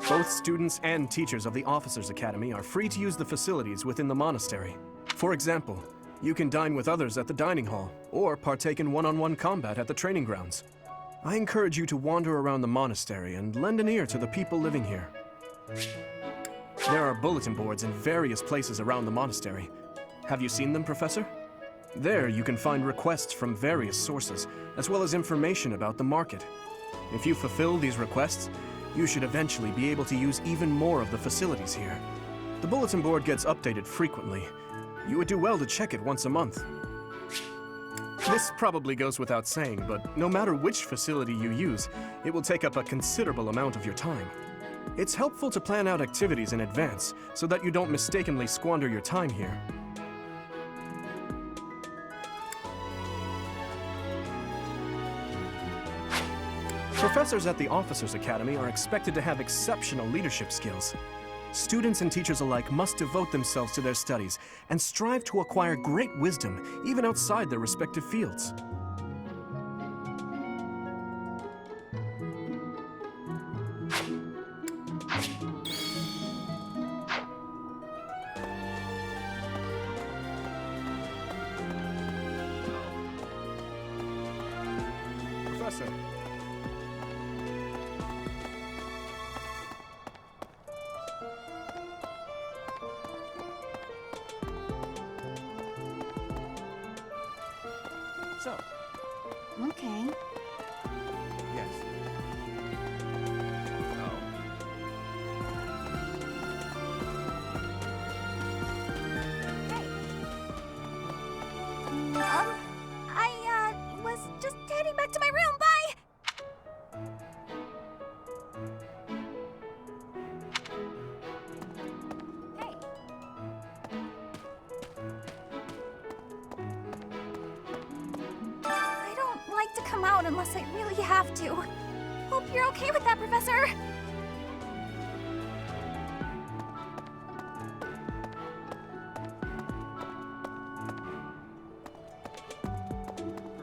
Both students and teachers of the Officers' Academy are free to use the facilities within the monastery. For example, you can dine with others at the dining hall, or partake in one-on-one combat at the training grounds. I encourage you to wander around the monastery and lend an ear to the people living here. There are bulletin boards in various places around the monastery. Have you seen them, Professor? There you can find requests from various sources, as well as information about the market. If you fulfill these requests, you should eventually be able to use even more of the facilities here. The bulletin board gets updated frequently. You would do well to check it once a month. This probably goes without saying, but no matter which facility you use, it will take up a considerable amount of your time. It's helpful to plan out activities in advance so that you don't mistakenly squander your time here. Professors at the Officers' Academy are expected to have exceptional leadership skills. Students and teachers alike must devote themselves to their studies and strive to acquire great wisdom even outside their respective fields. Professor. So. Okay. Yes. I was just heading back to my room. Bye! Hey. I don't like to come out unless I really have to. Hope you're okay with that, Professor.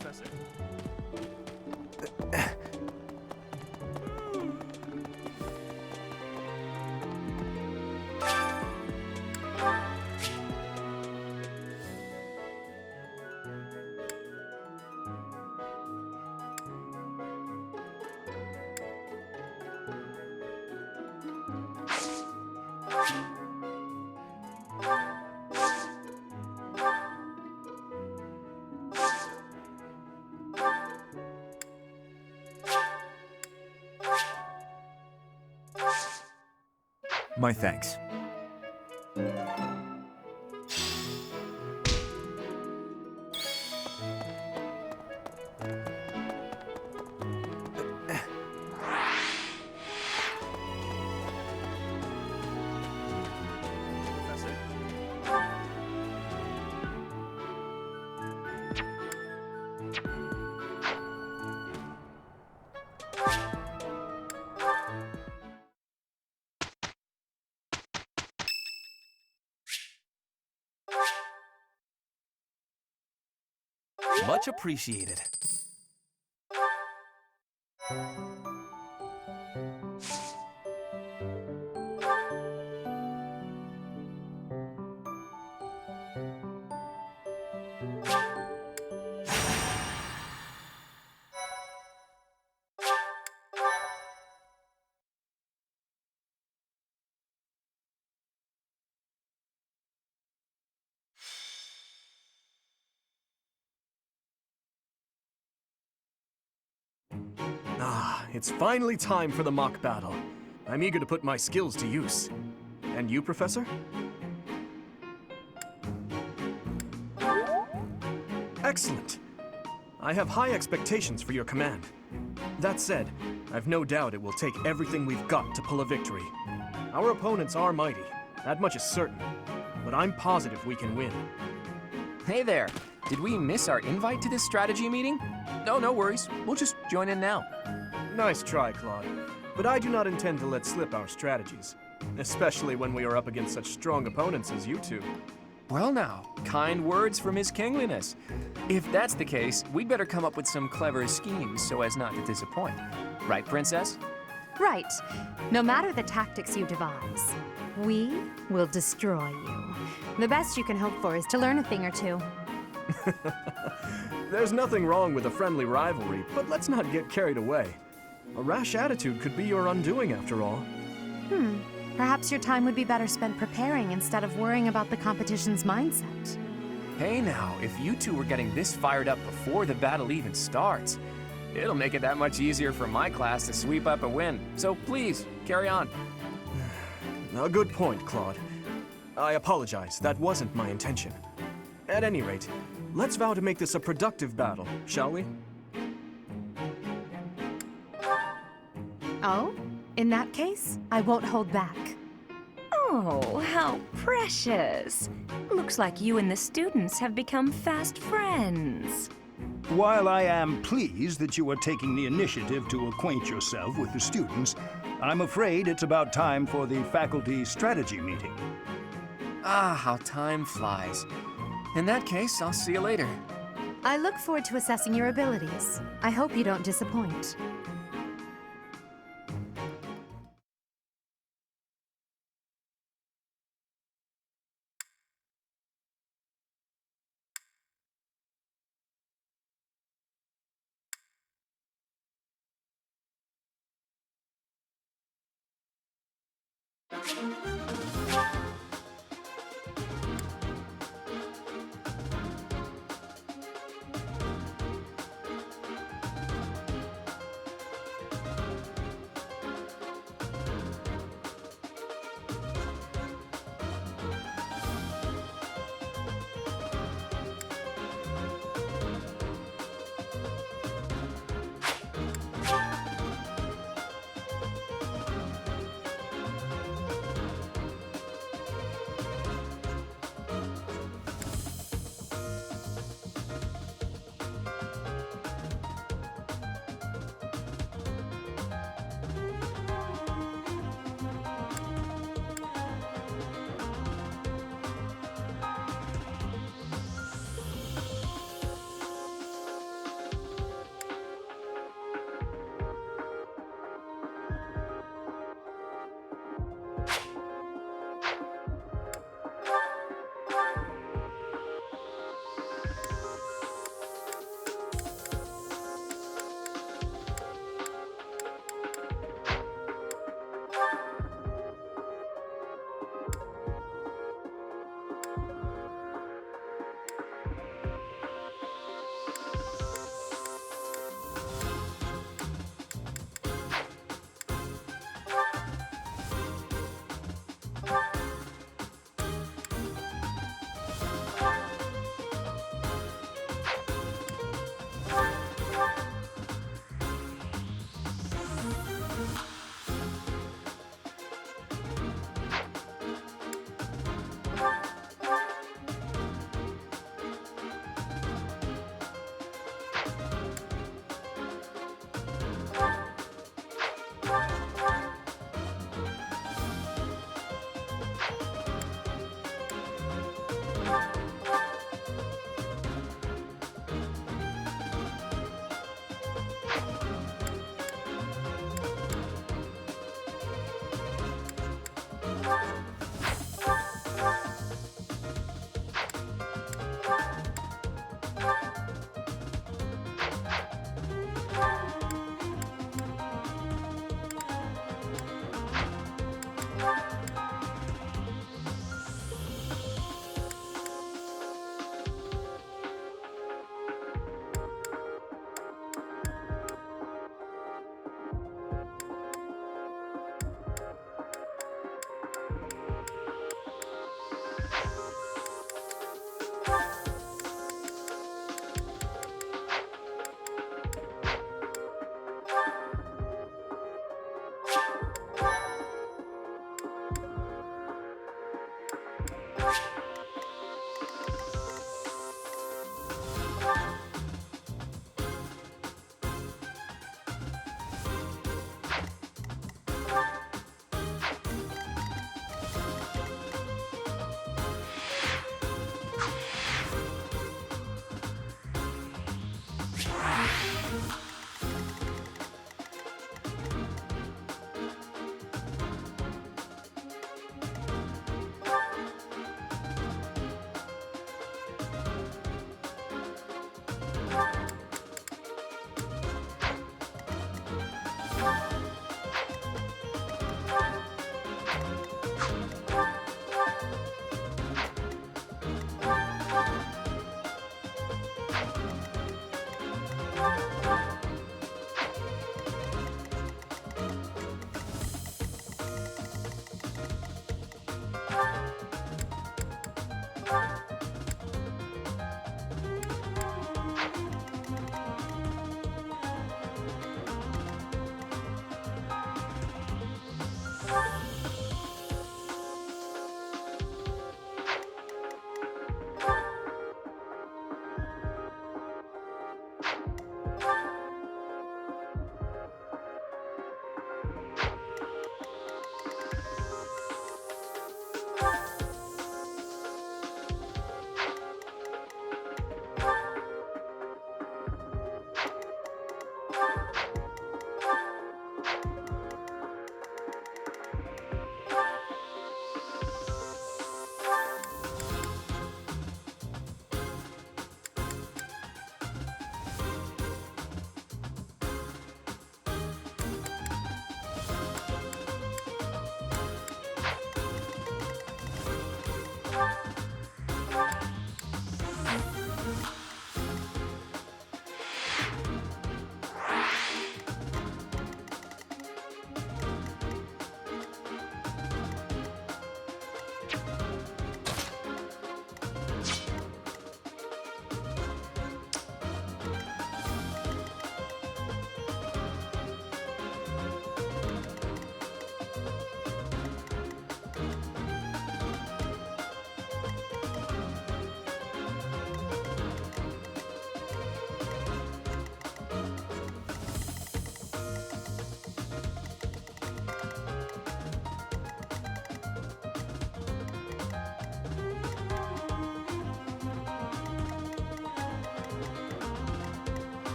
Professor. My thanks. Much appreciated. it's finally time for the Mach battle. I'm eager to put my skills to use. And you, Professor? Excellent. I have high expectations for your command. That said, I've no doubt it will take everything we've got to pull a victory. Our opponents are mighty, that much is certain. But I'm positive we can win. Hey there. Did we miss our invite to this strategy meeting? No worries. We'll just join in now. Nice try, Claude. But I do not intend to let slip our strategies. Especially when we are up against such strong opponents as you two. Well now, kind words from His Kingliness. If that's the case, we'd better come up with some clever schemes so as not to disappoint. Right, Princess? Right. No matter the tactics you devise, we will destroy you. The best you can hope for is to learn a thing or two. There's nothing wrong with a friendly rivalry, but let's not get carried away. A rash attitude could be your undoing, after all. Perhaps your time would be better spent preparing instead of worrying about the competition's mindset. Hey now, if you two were getting this fired up before the battle even starts, it'll make it that much easier for my class to sweep up a win. So please, carry on. A good point, Claude. I apologize, that wasn't my intention. At any rate, let's vow to make this a productive battle, shall we? Oh? In that case, I won't hold back. Oh, how precious. Looks like you and the students have become fast friends. While I am pleased that you are taking the initiative to acquaint yourself with the students, I'm afraid it's about time for the faculty strategy meeting. Ah, how time flies. In that case, I'll see you later. I look forward to assessing your abilities. I hope you don't disappoint.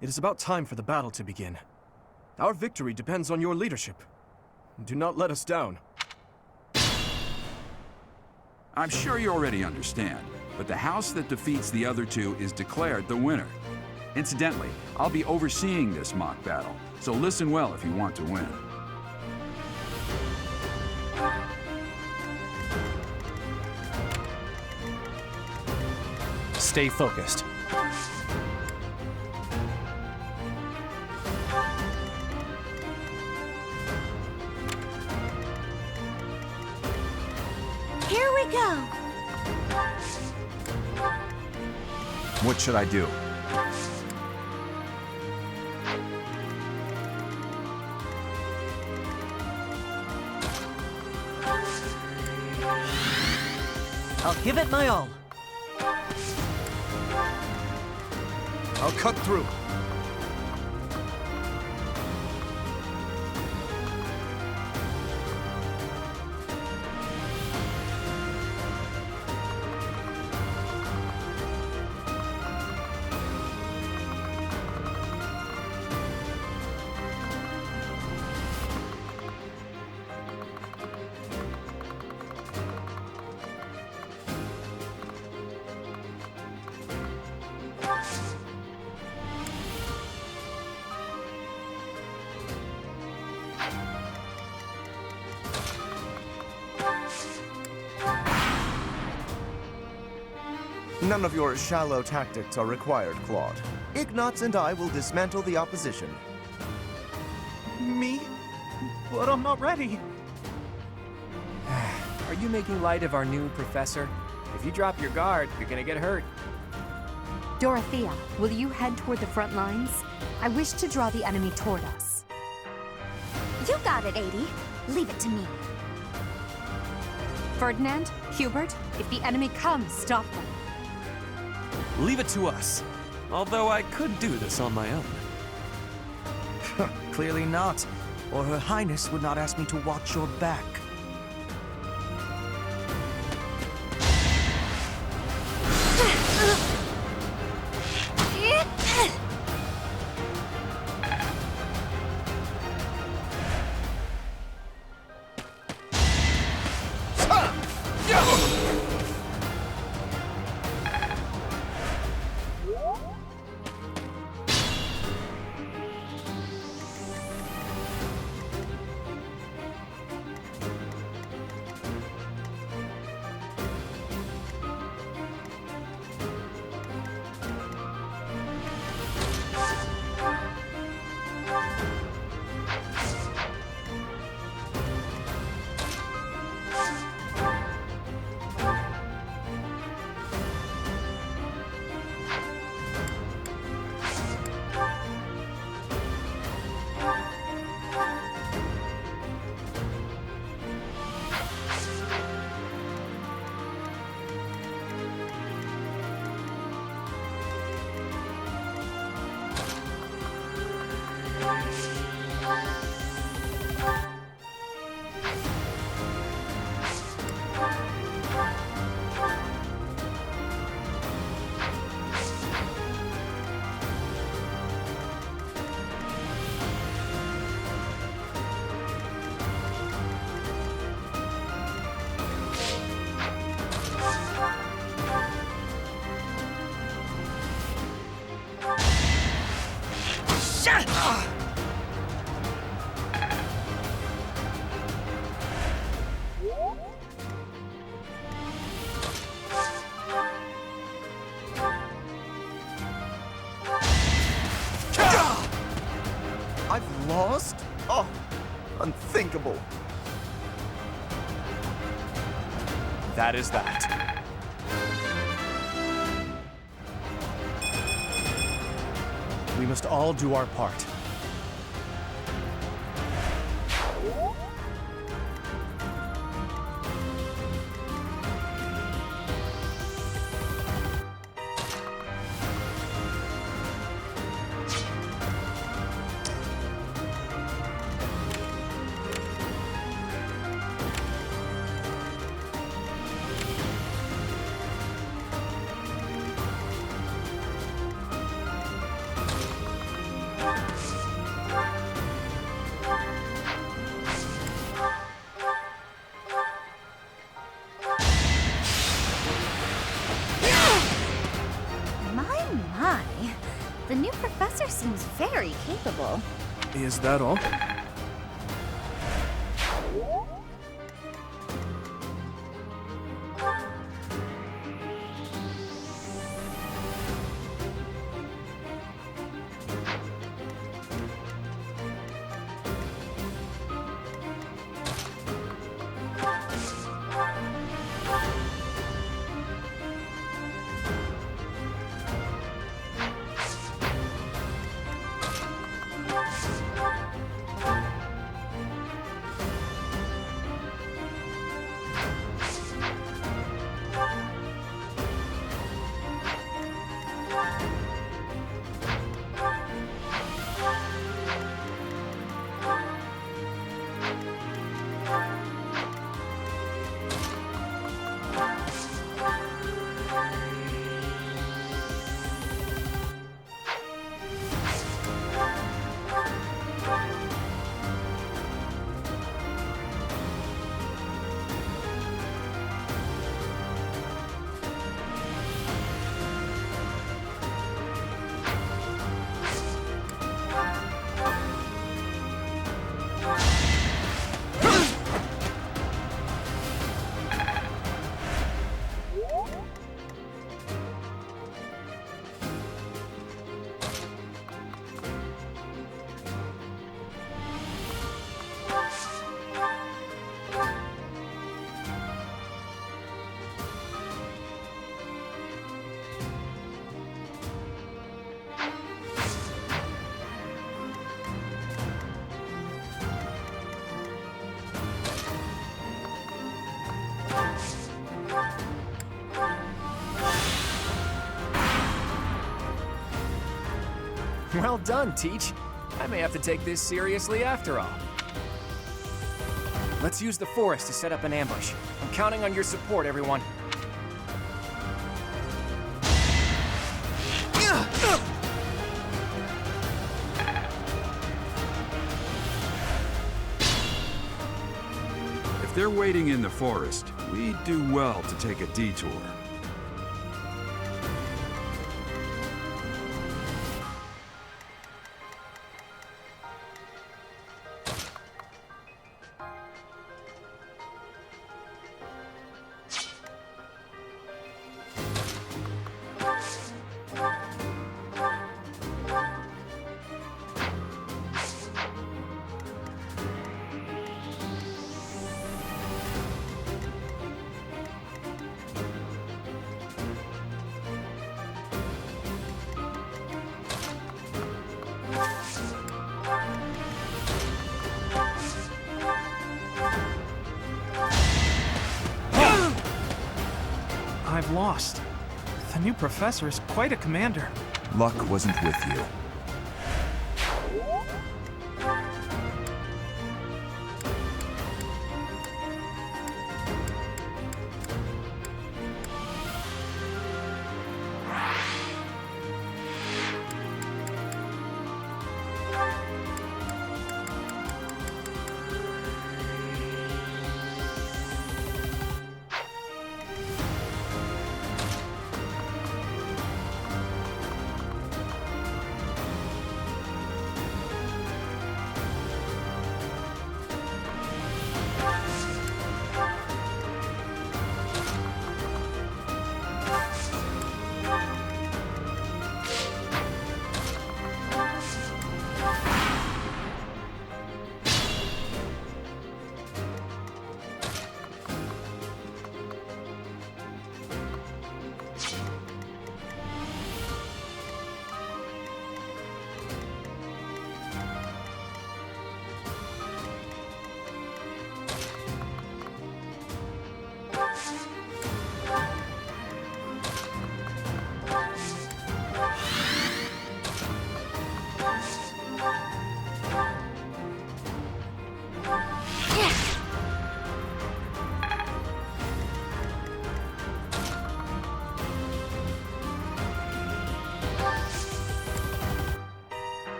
It is about time for the battle to begin. Our victory depends on your leadership. Do not let us down. I'm sure you already understand, but the house that defeats the other two is declared the winner. Incidentally, I'll be overseeing this mock battle, so listen well if you want to win. Stay focused. Here we go. What should I do? I'll give it my all. I'll cut through. None of your shallow tactics are required, Claude. Ignatz and I will dismantle the opposition. Me? But I'm not ready. Are you making light of our new professor? If you drop your guard, you're gonna get hurt. Dorothea, will you head toward the front lines? I wish to draw the enemy toward us. You got it, 80. Leave it to me. Ferdinand, Hubert, if the enemy comes, stop them. Leave it to us. Although I could do this on my own. Clearly not, or Her Highness would not ask me to watch your back. I've lost? Oh, unthinkable. That is that. We must all do our part. The new professor seems very capable. Is that all? Well done, Teach. I may have to take this seriously after all. Let's use the forest to set up an ambush. I'm counting on your support, everyone. If they're waiting in the forest, we do well to take a detour. I've lost. The new professor is quite a commander. Luck wasn't with you.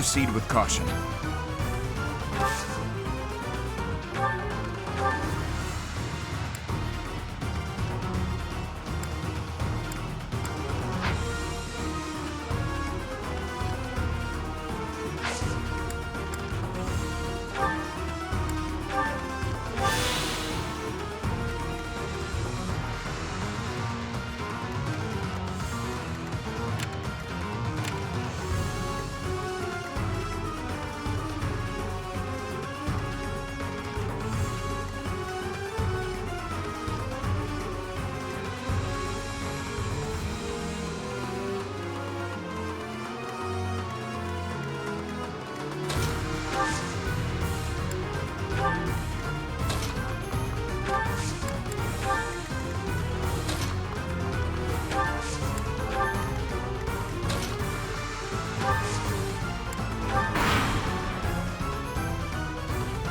proceed with caution.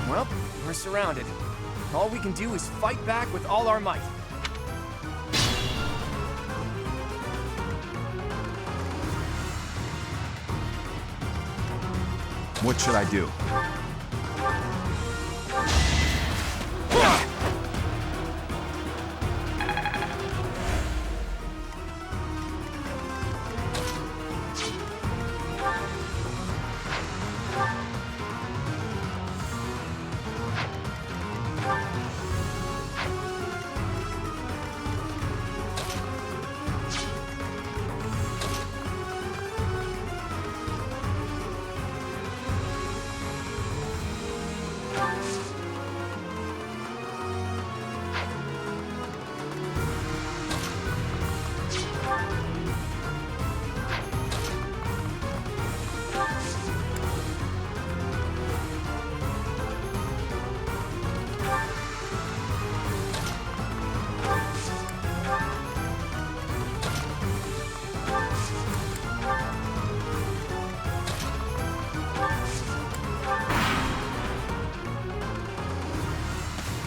Well, we're surrounded. All we can do is fight back with all our might. What should I do?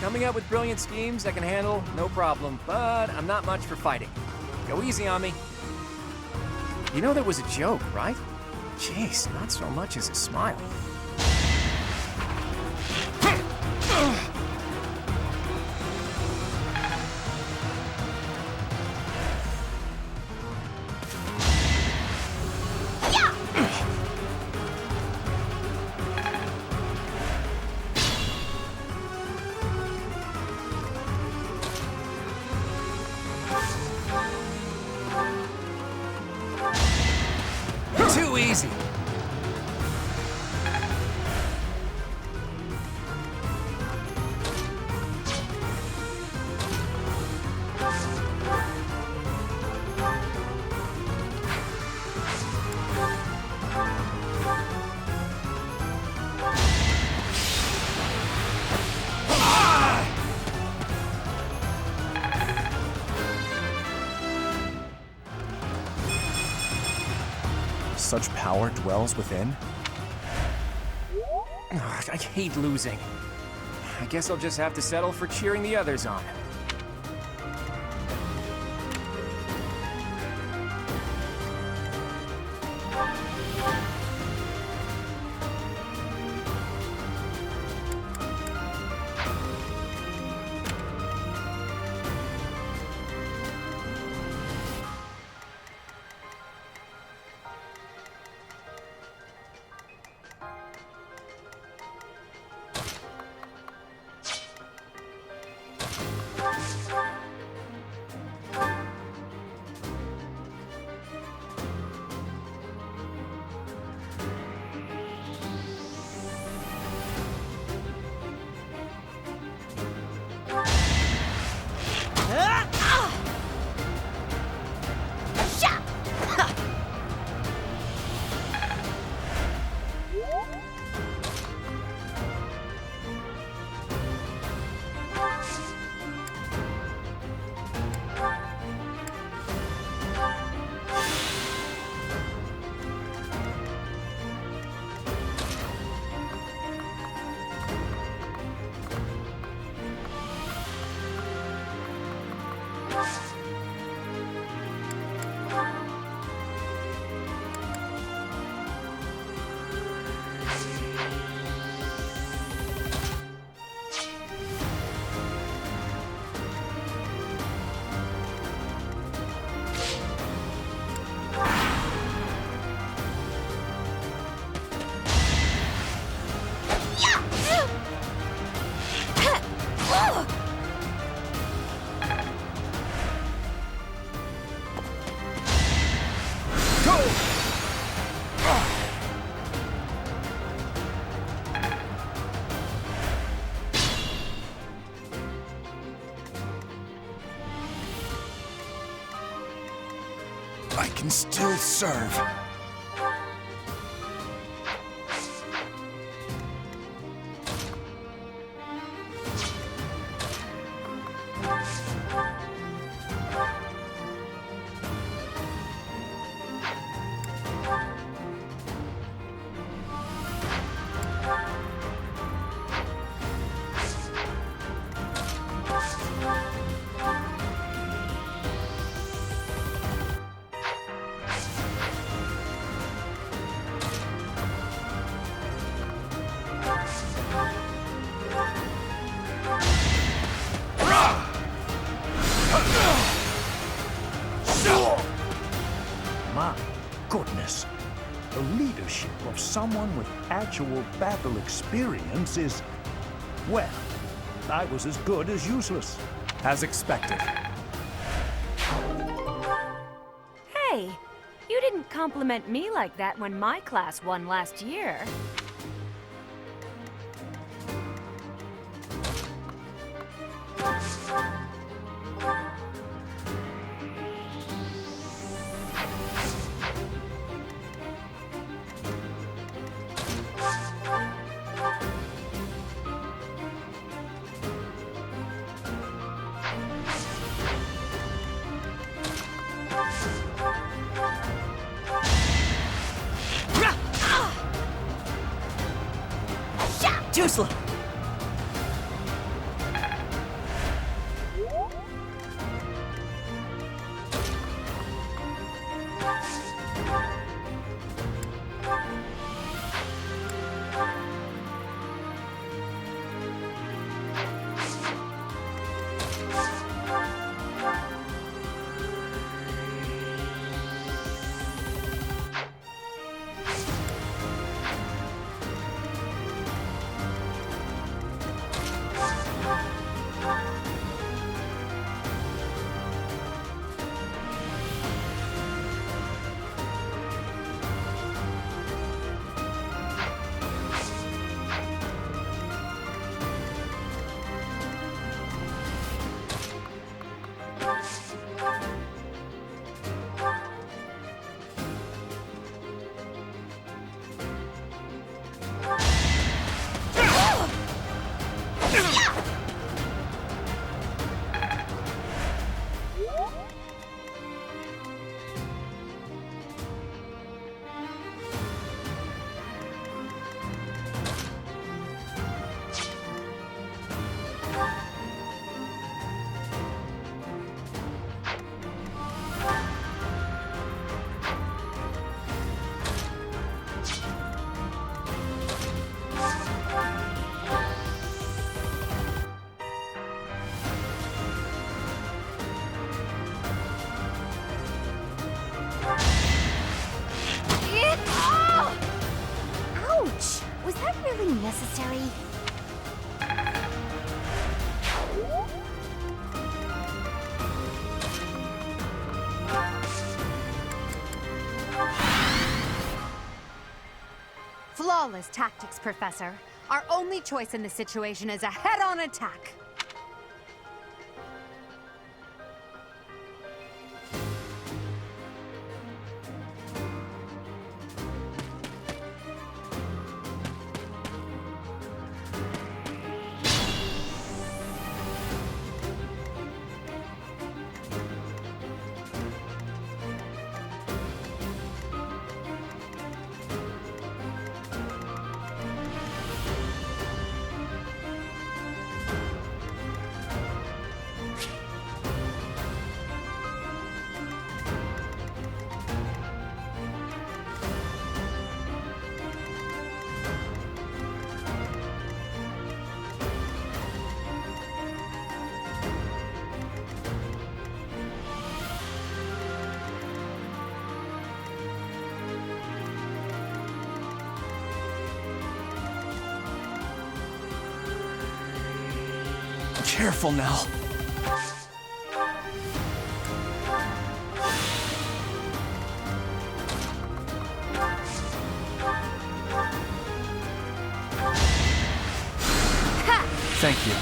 Coming up with brilliant schemes I can handle, no problem, but I'm not much for fighting. Go easy on me. You know that was a joke, right? Jeez, not so much as a smile. Too easy. Such power dwells within? Ugh, I hate losing. I guess I'll just have to settle for cheering the others on. I can still serve. My goodness. The leadership of someone with actual battle experience is, well, I was as good as useless. As expected. Hey, you didn't compliment me like that when my class won last year. Too slow. Ouch! Was that really necessary? Flawless tactics, Professor. Our only choice in this situation is a head-on attack. Careful now. Thank you.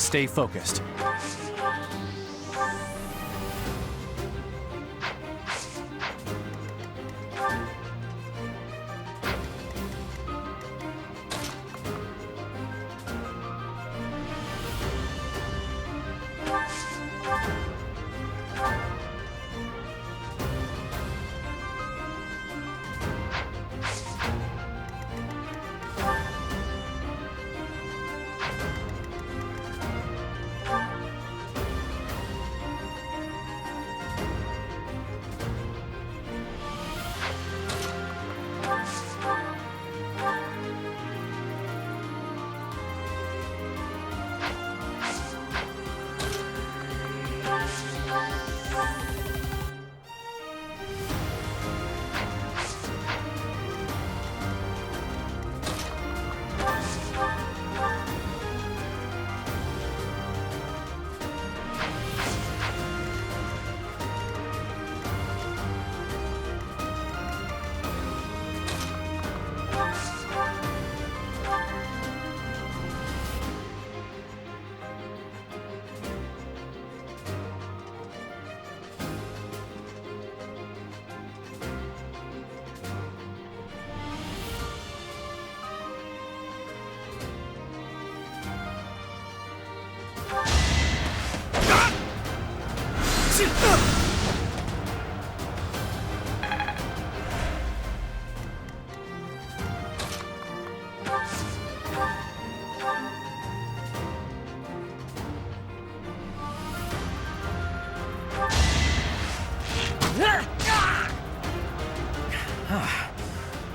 Stay focused.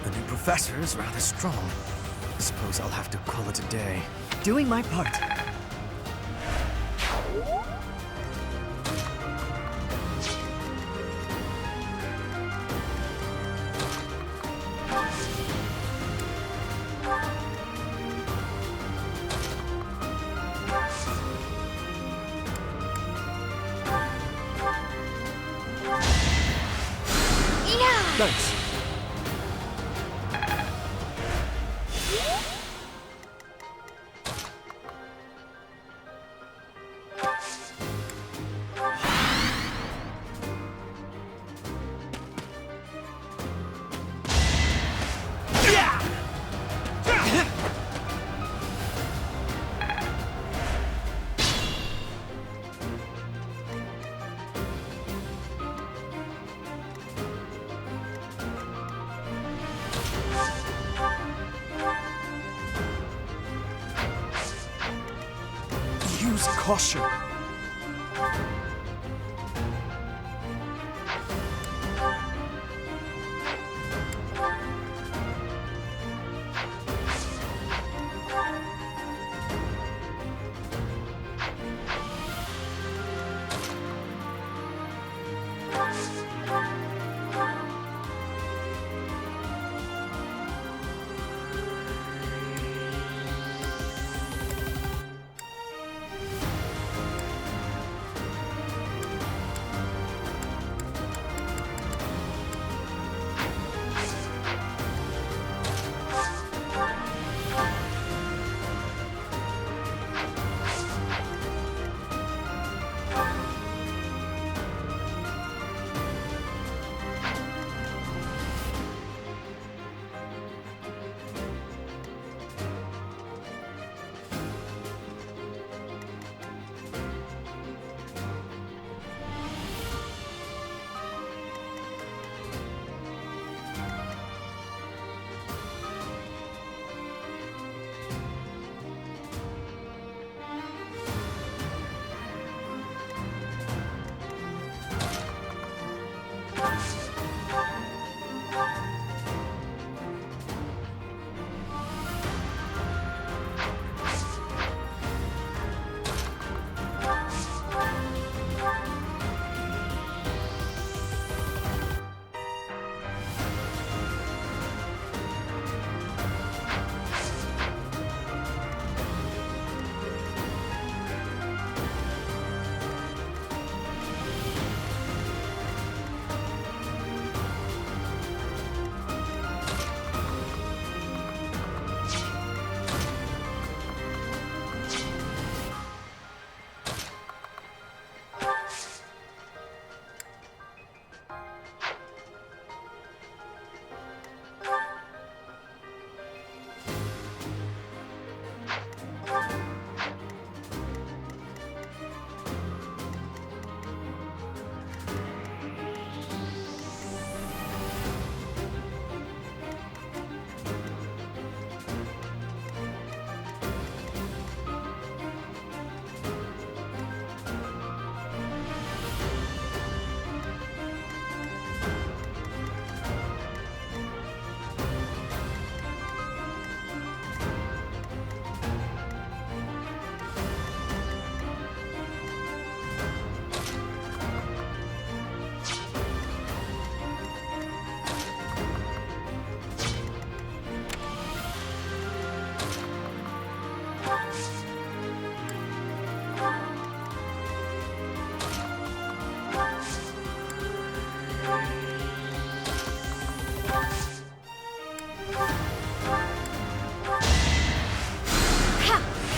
The new professor is rather strong. I suppose I'll have to call it a day. Doing my part. Nice. Use caution.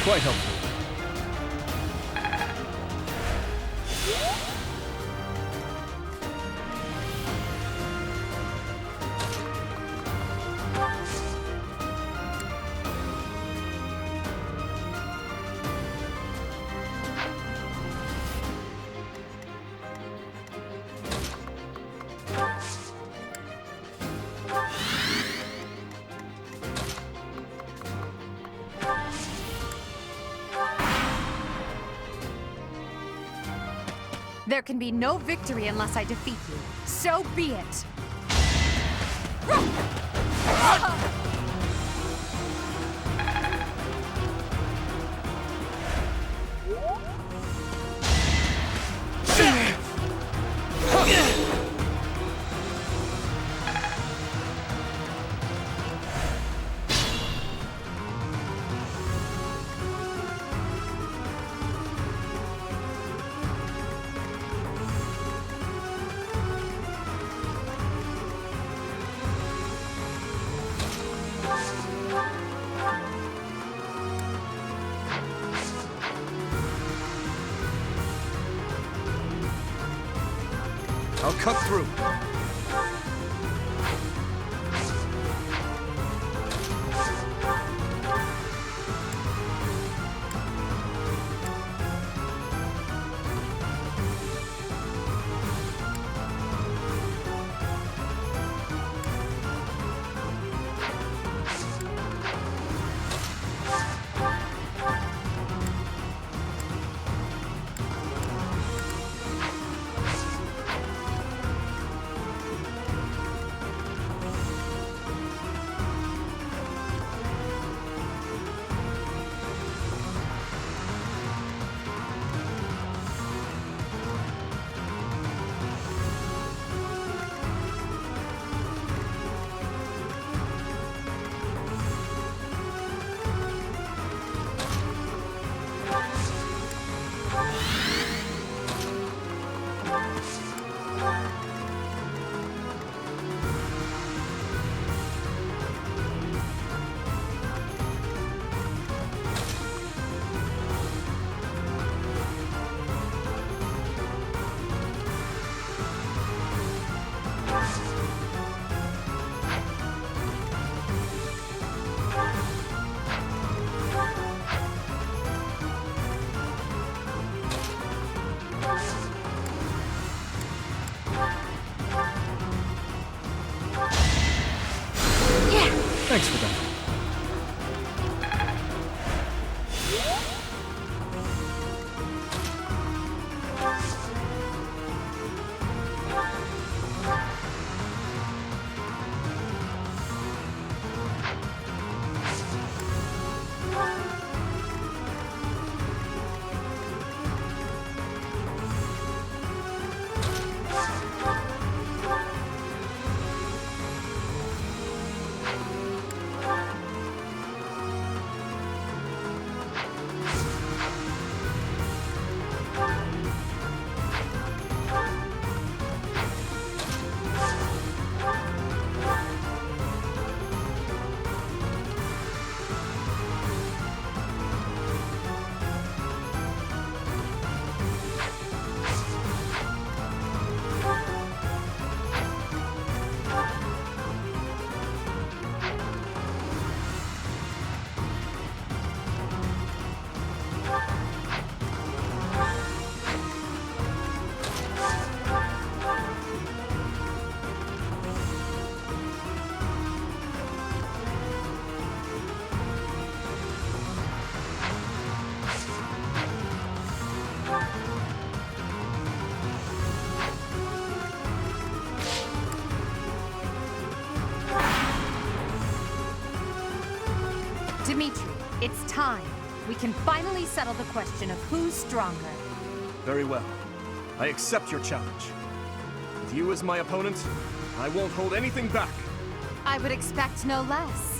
Quite helpful. There can be no victory unless I defeat you. So be it. I'll cut through. Thanks for that. Dimitri, it's time. We can finally settle the question of who's stronger. Very well. I accept your challenge. With you as my opponent, I won't hold anything back. I would expect no less.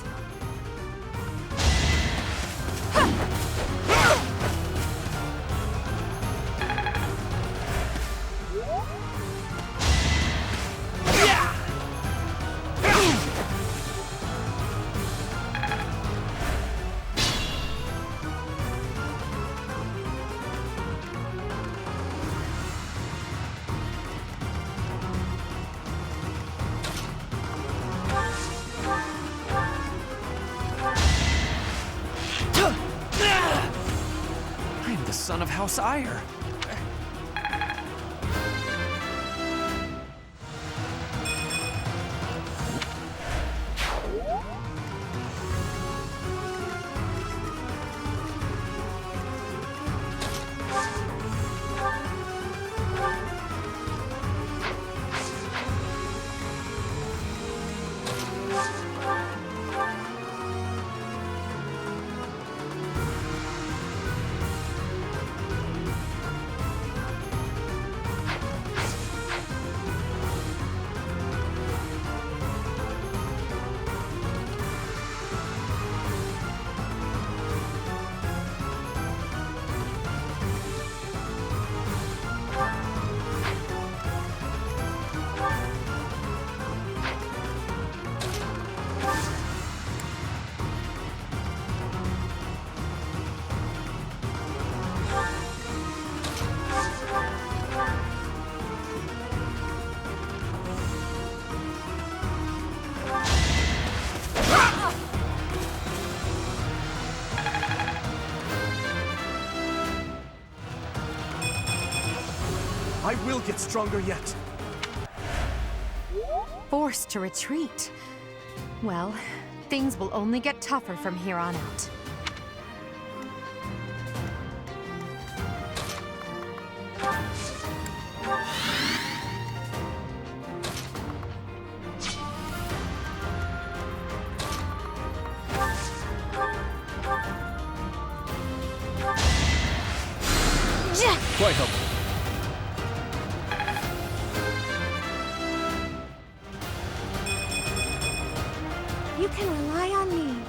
son of House Ire. I will get stronger yet. Forced to retreat. Well, things will only get tougher from here on out. Quite helpful. You can rely on me.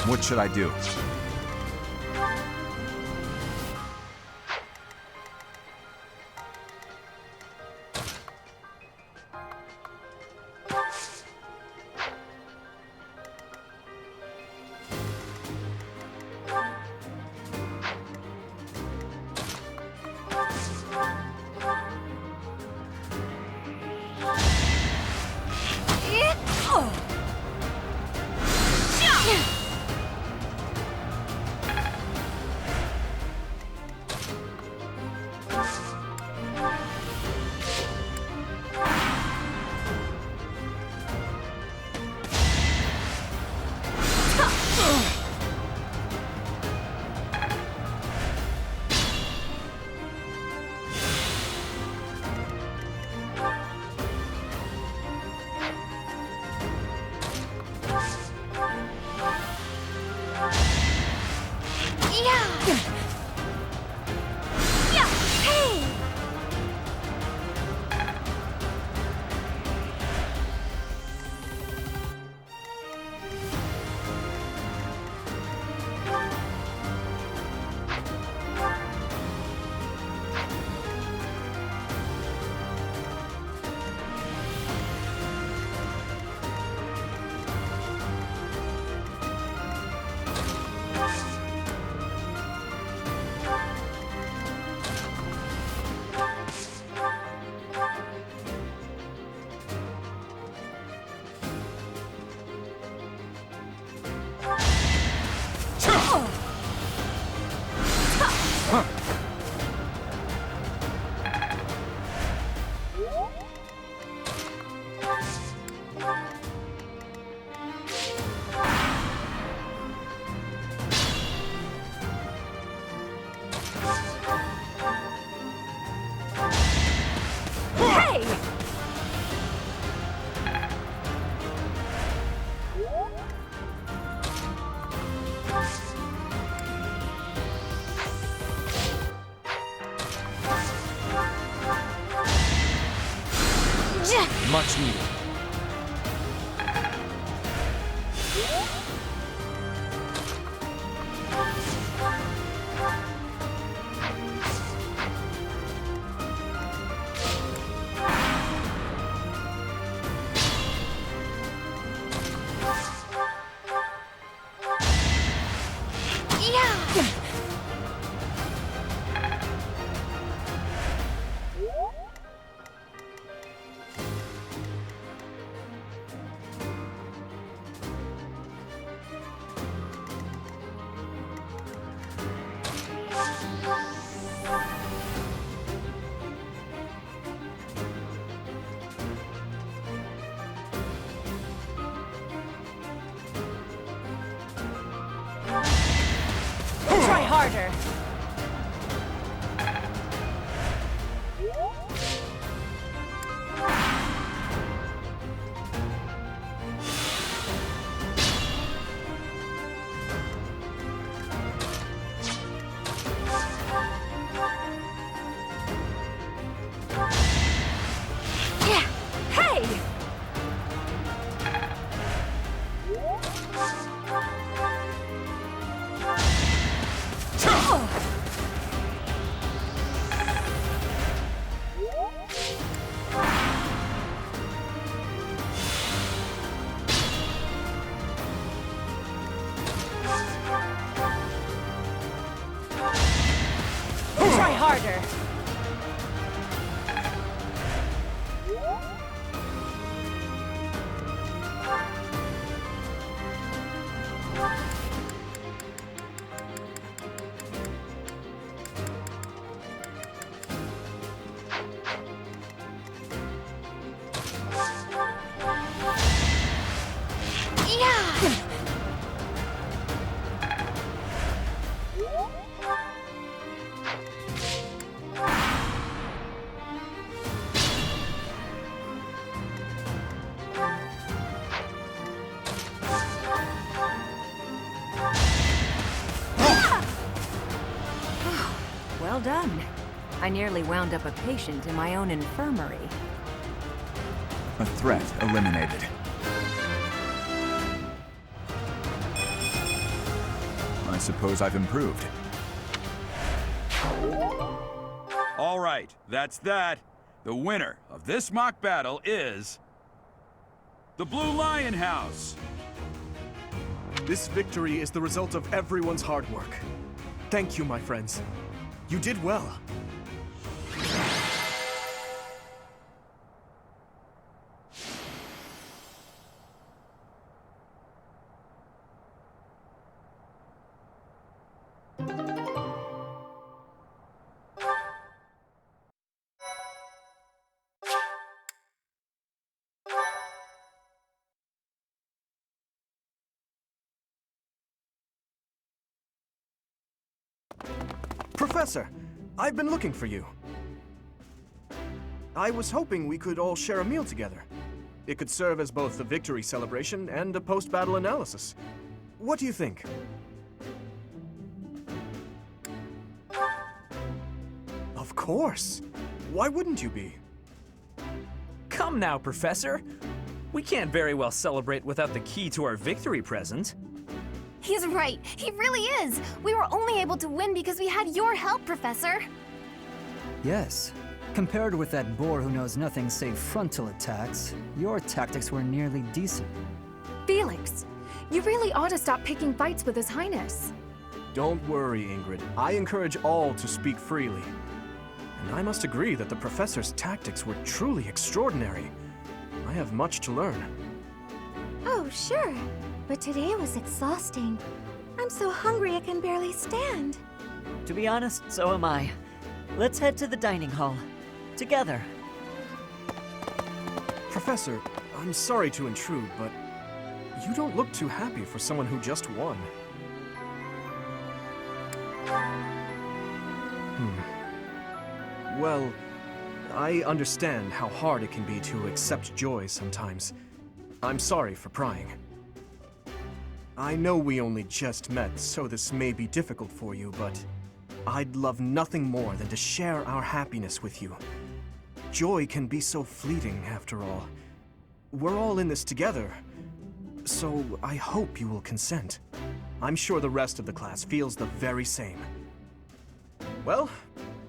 What should I do? Much needed. Try harder. Yeah. Hey! Try harder. Well done. I nearly wound up a patient in my own infirmary. A threat eliminated. I suppose I've improved. All right, that's that. The winner of this mock battle is... the Blue Lion House! This victory is the result of everyone's hard work. Thank you, my friends. You did well. Professor, I've been looking for you. I was hoping we could all share a meal together. It could serve as both a victory celebration and a post-battle analysis. What do you think? Of course. Why wouldn't you be? Come now, Professor. We can't very well celebrate without the key to our victory present. He's right. He really is. We were only able to win because we had your help, Professor. Yes. Compared with that boar who knows nothing save frontal attacks, your tactics were nearly decent. Felix, you really ought to stop picking fights with His Highness. Don't worry, Ingrid. I encourage all to speak freely. And I must agree that the Professor's tactics were truly extraordinary. I have much to learn. Oh, sure. But today was exhausting. I'm so hungry I can barely stand. To be honest, so am I. Let's head to the dining hall. Together. Professor, I'm sorry to intrude, but you don't look too happy for someone who just won. Well, I understand how hard it can be to accept joy sometimes. I'm sorry for prying. I know we only just met, so this may be difficult for you, but I'd love nothing more than to share our happiness with you. Joy can be so fleeting, after all. We're all in this together, so I hope you will consent. I'm sure the rest of the class feels the very same. Well,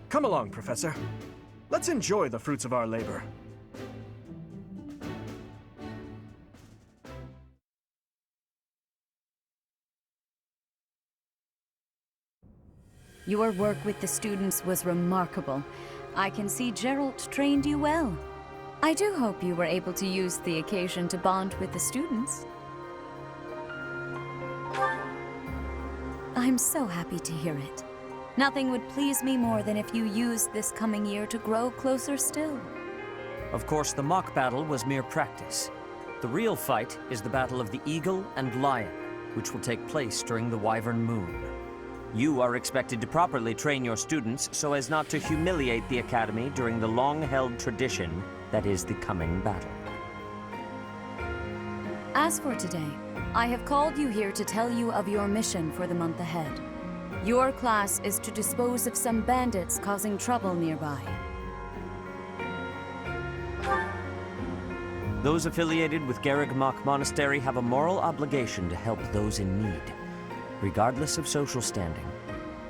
come along, Professor. Let's enjoy the fruits of our labor. Your work with the students was remarkable. I can see Gerald trained you well. I do hope you were able to use the occasion to bond with the students. I'm so happy to hear it. Nothing would please me more than if you used this coming year to grow closer still. Of course, the Mach battle was mere practice. The real fight is the battle of the Eagle and Lion, which will take place during the Wyvern Moon. You are expected to properly train your students so as not to humiliate the Academy during the long-held tradition that is the coming battle. As for today, I have called you here to tell you of your mission for the month ahead. Your class is to dispose of some bandits causing trouble nearby. Those affiliated with Garreg Mach Monastery have a moral obligation to help those in need, regardless of social standing.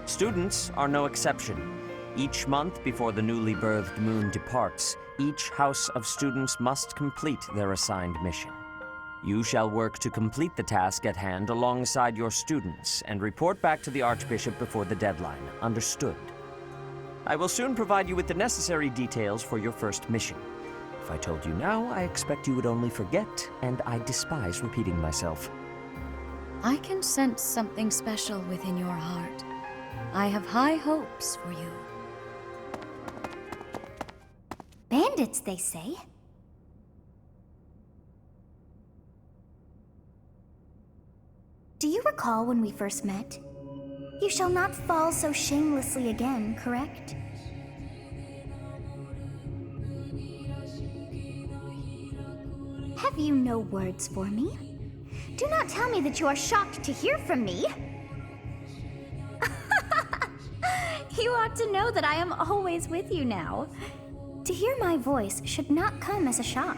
Students are no exception. Each month before the newly birthed moon departs, each house of students must complete their assigned mission. You shall work to complete the task at hand alongside your students and report back to the Archbishop before the deadline. Understood? I will soon provide you with the necessary details for your first mission. If I told you now, I expect you would only forget, and I despise repeating myself. I can sense something special within your heart. I have high hopes for you. Bandits, they say? Do you recall when we first met? You shall not fall so shamelessly again, correct? Have you no words for me? Do not tell me that you are shocked to hear from me. You ought to know that I am always with you now. To hear my voice should not come as a shock.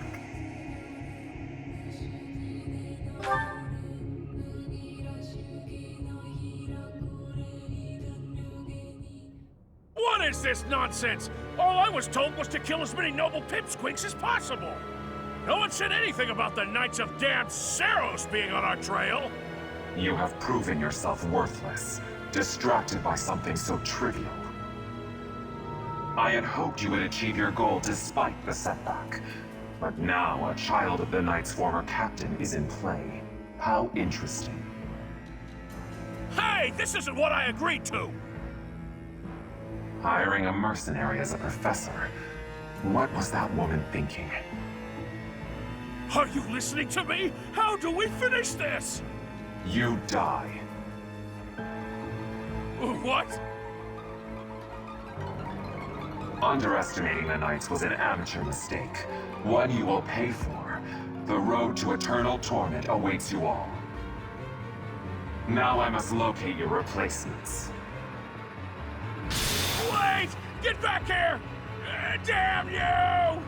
What is this nonsense? All I was told was to kill as many noble pipsqueaks as possible. No one said anything about the Knights of Damned Saros being on our trail. You have proven yourself worthless, distracted by something so trivial. I had hoped you would achieve your goal despite the setback. But now a child of the Knight's former captain is in play. How interesting. Hey, this isn't what I agreed to! Hiring a mercenary as a professor. What was that woman thinking? Are you listening to me? How do we finish this? You die. What? Underestimating the Knights was an amateur mistake. One you will pay for. The road to eternal torment awaits you all. Now I must locate your replacements. Wait! Get back here! Damn you!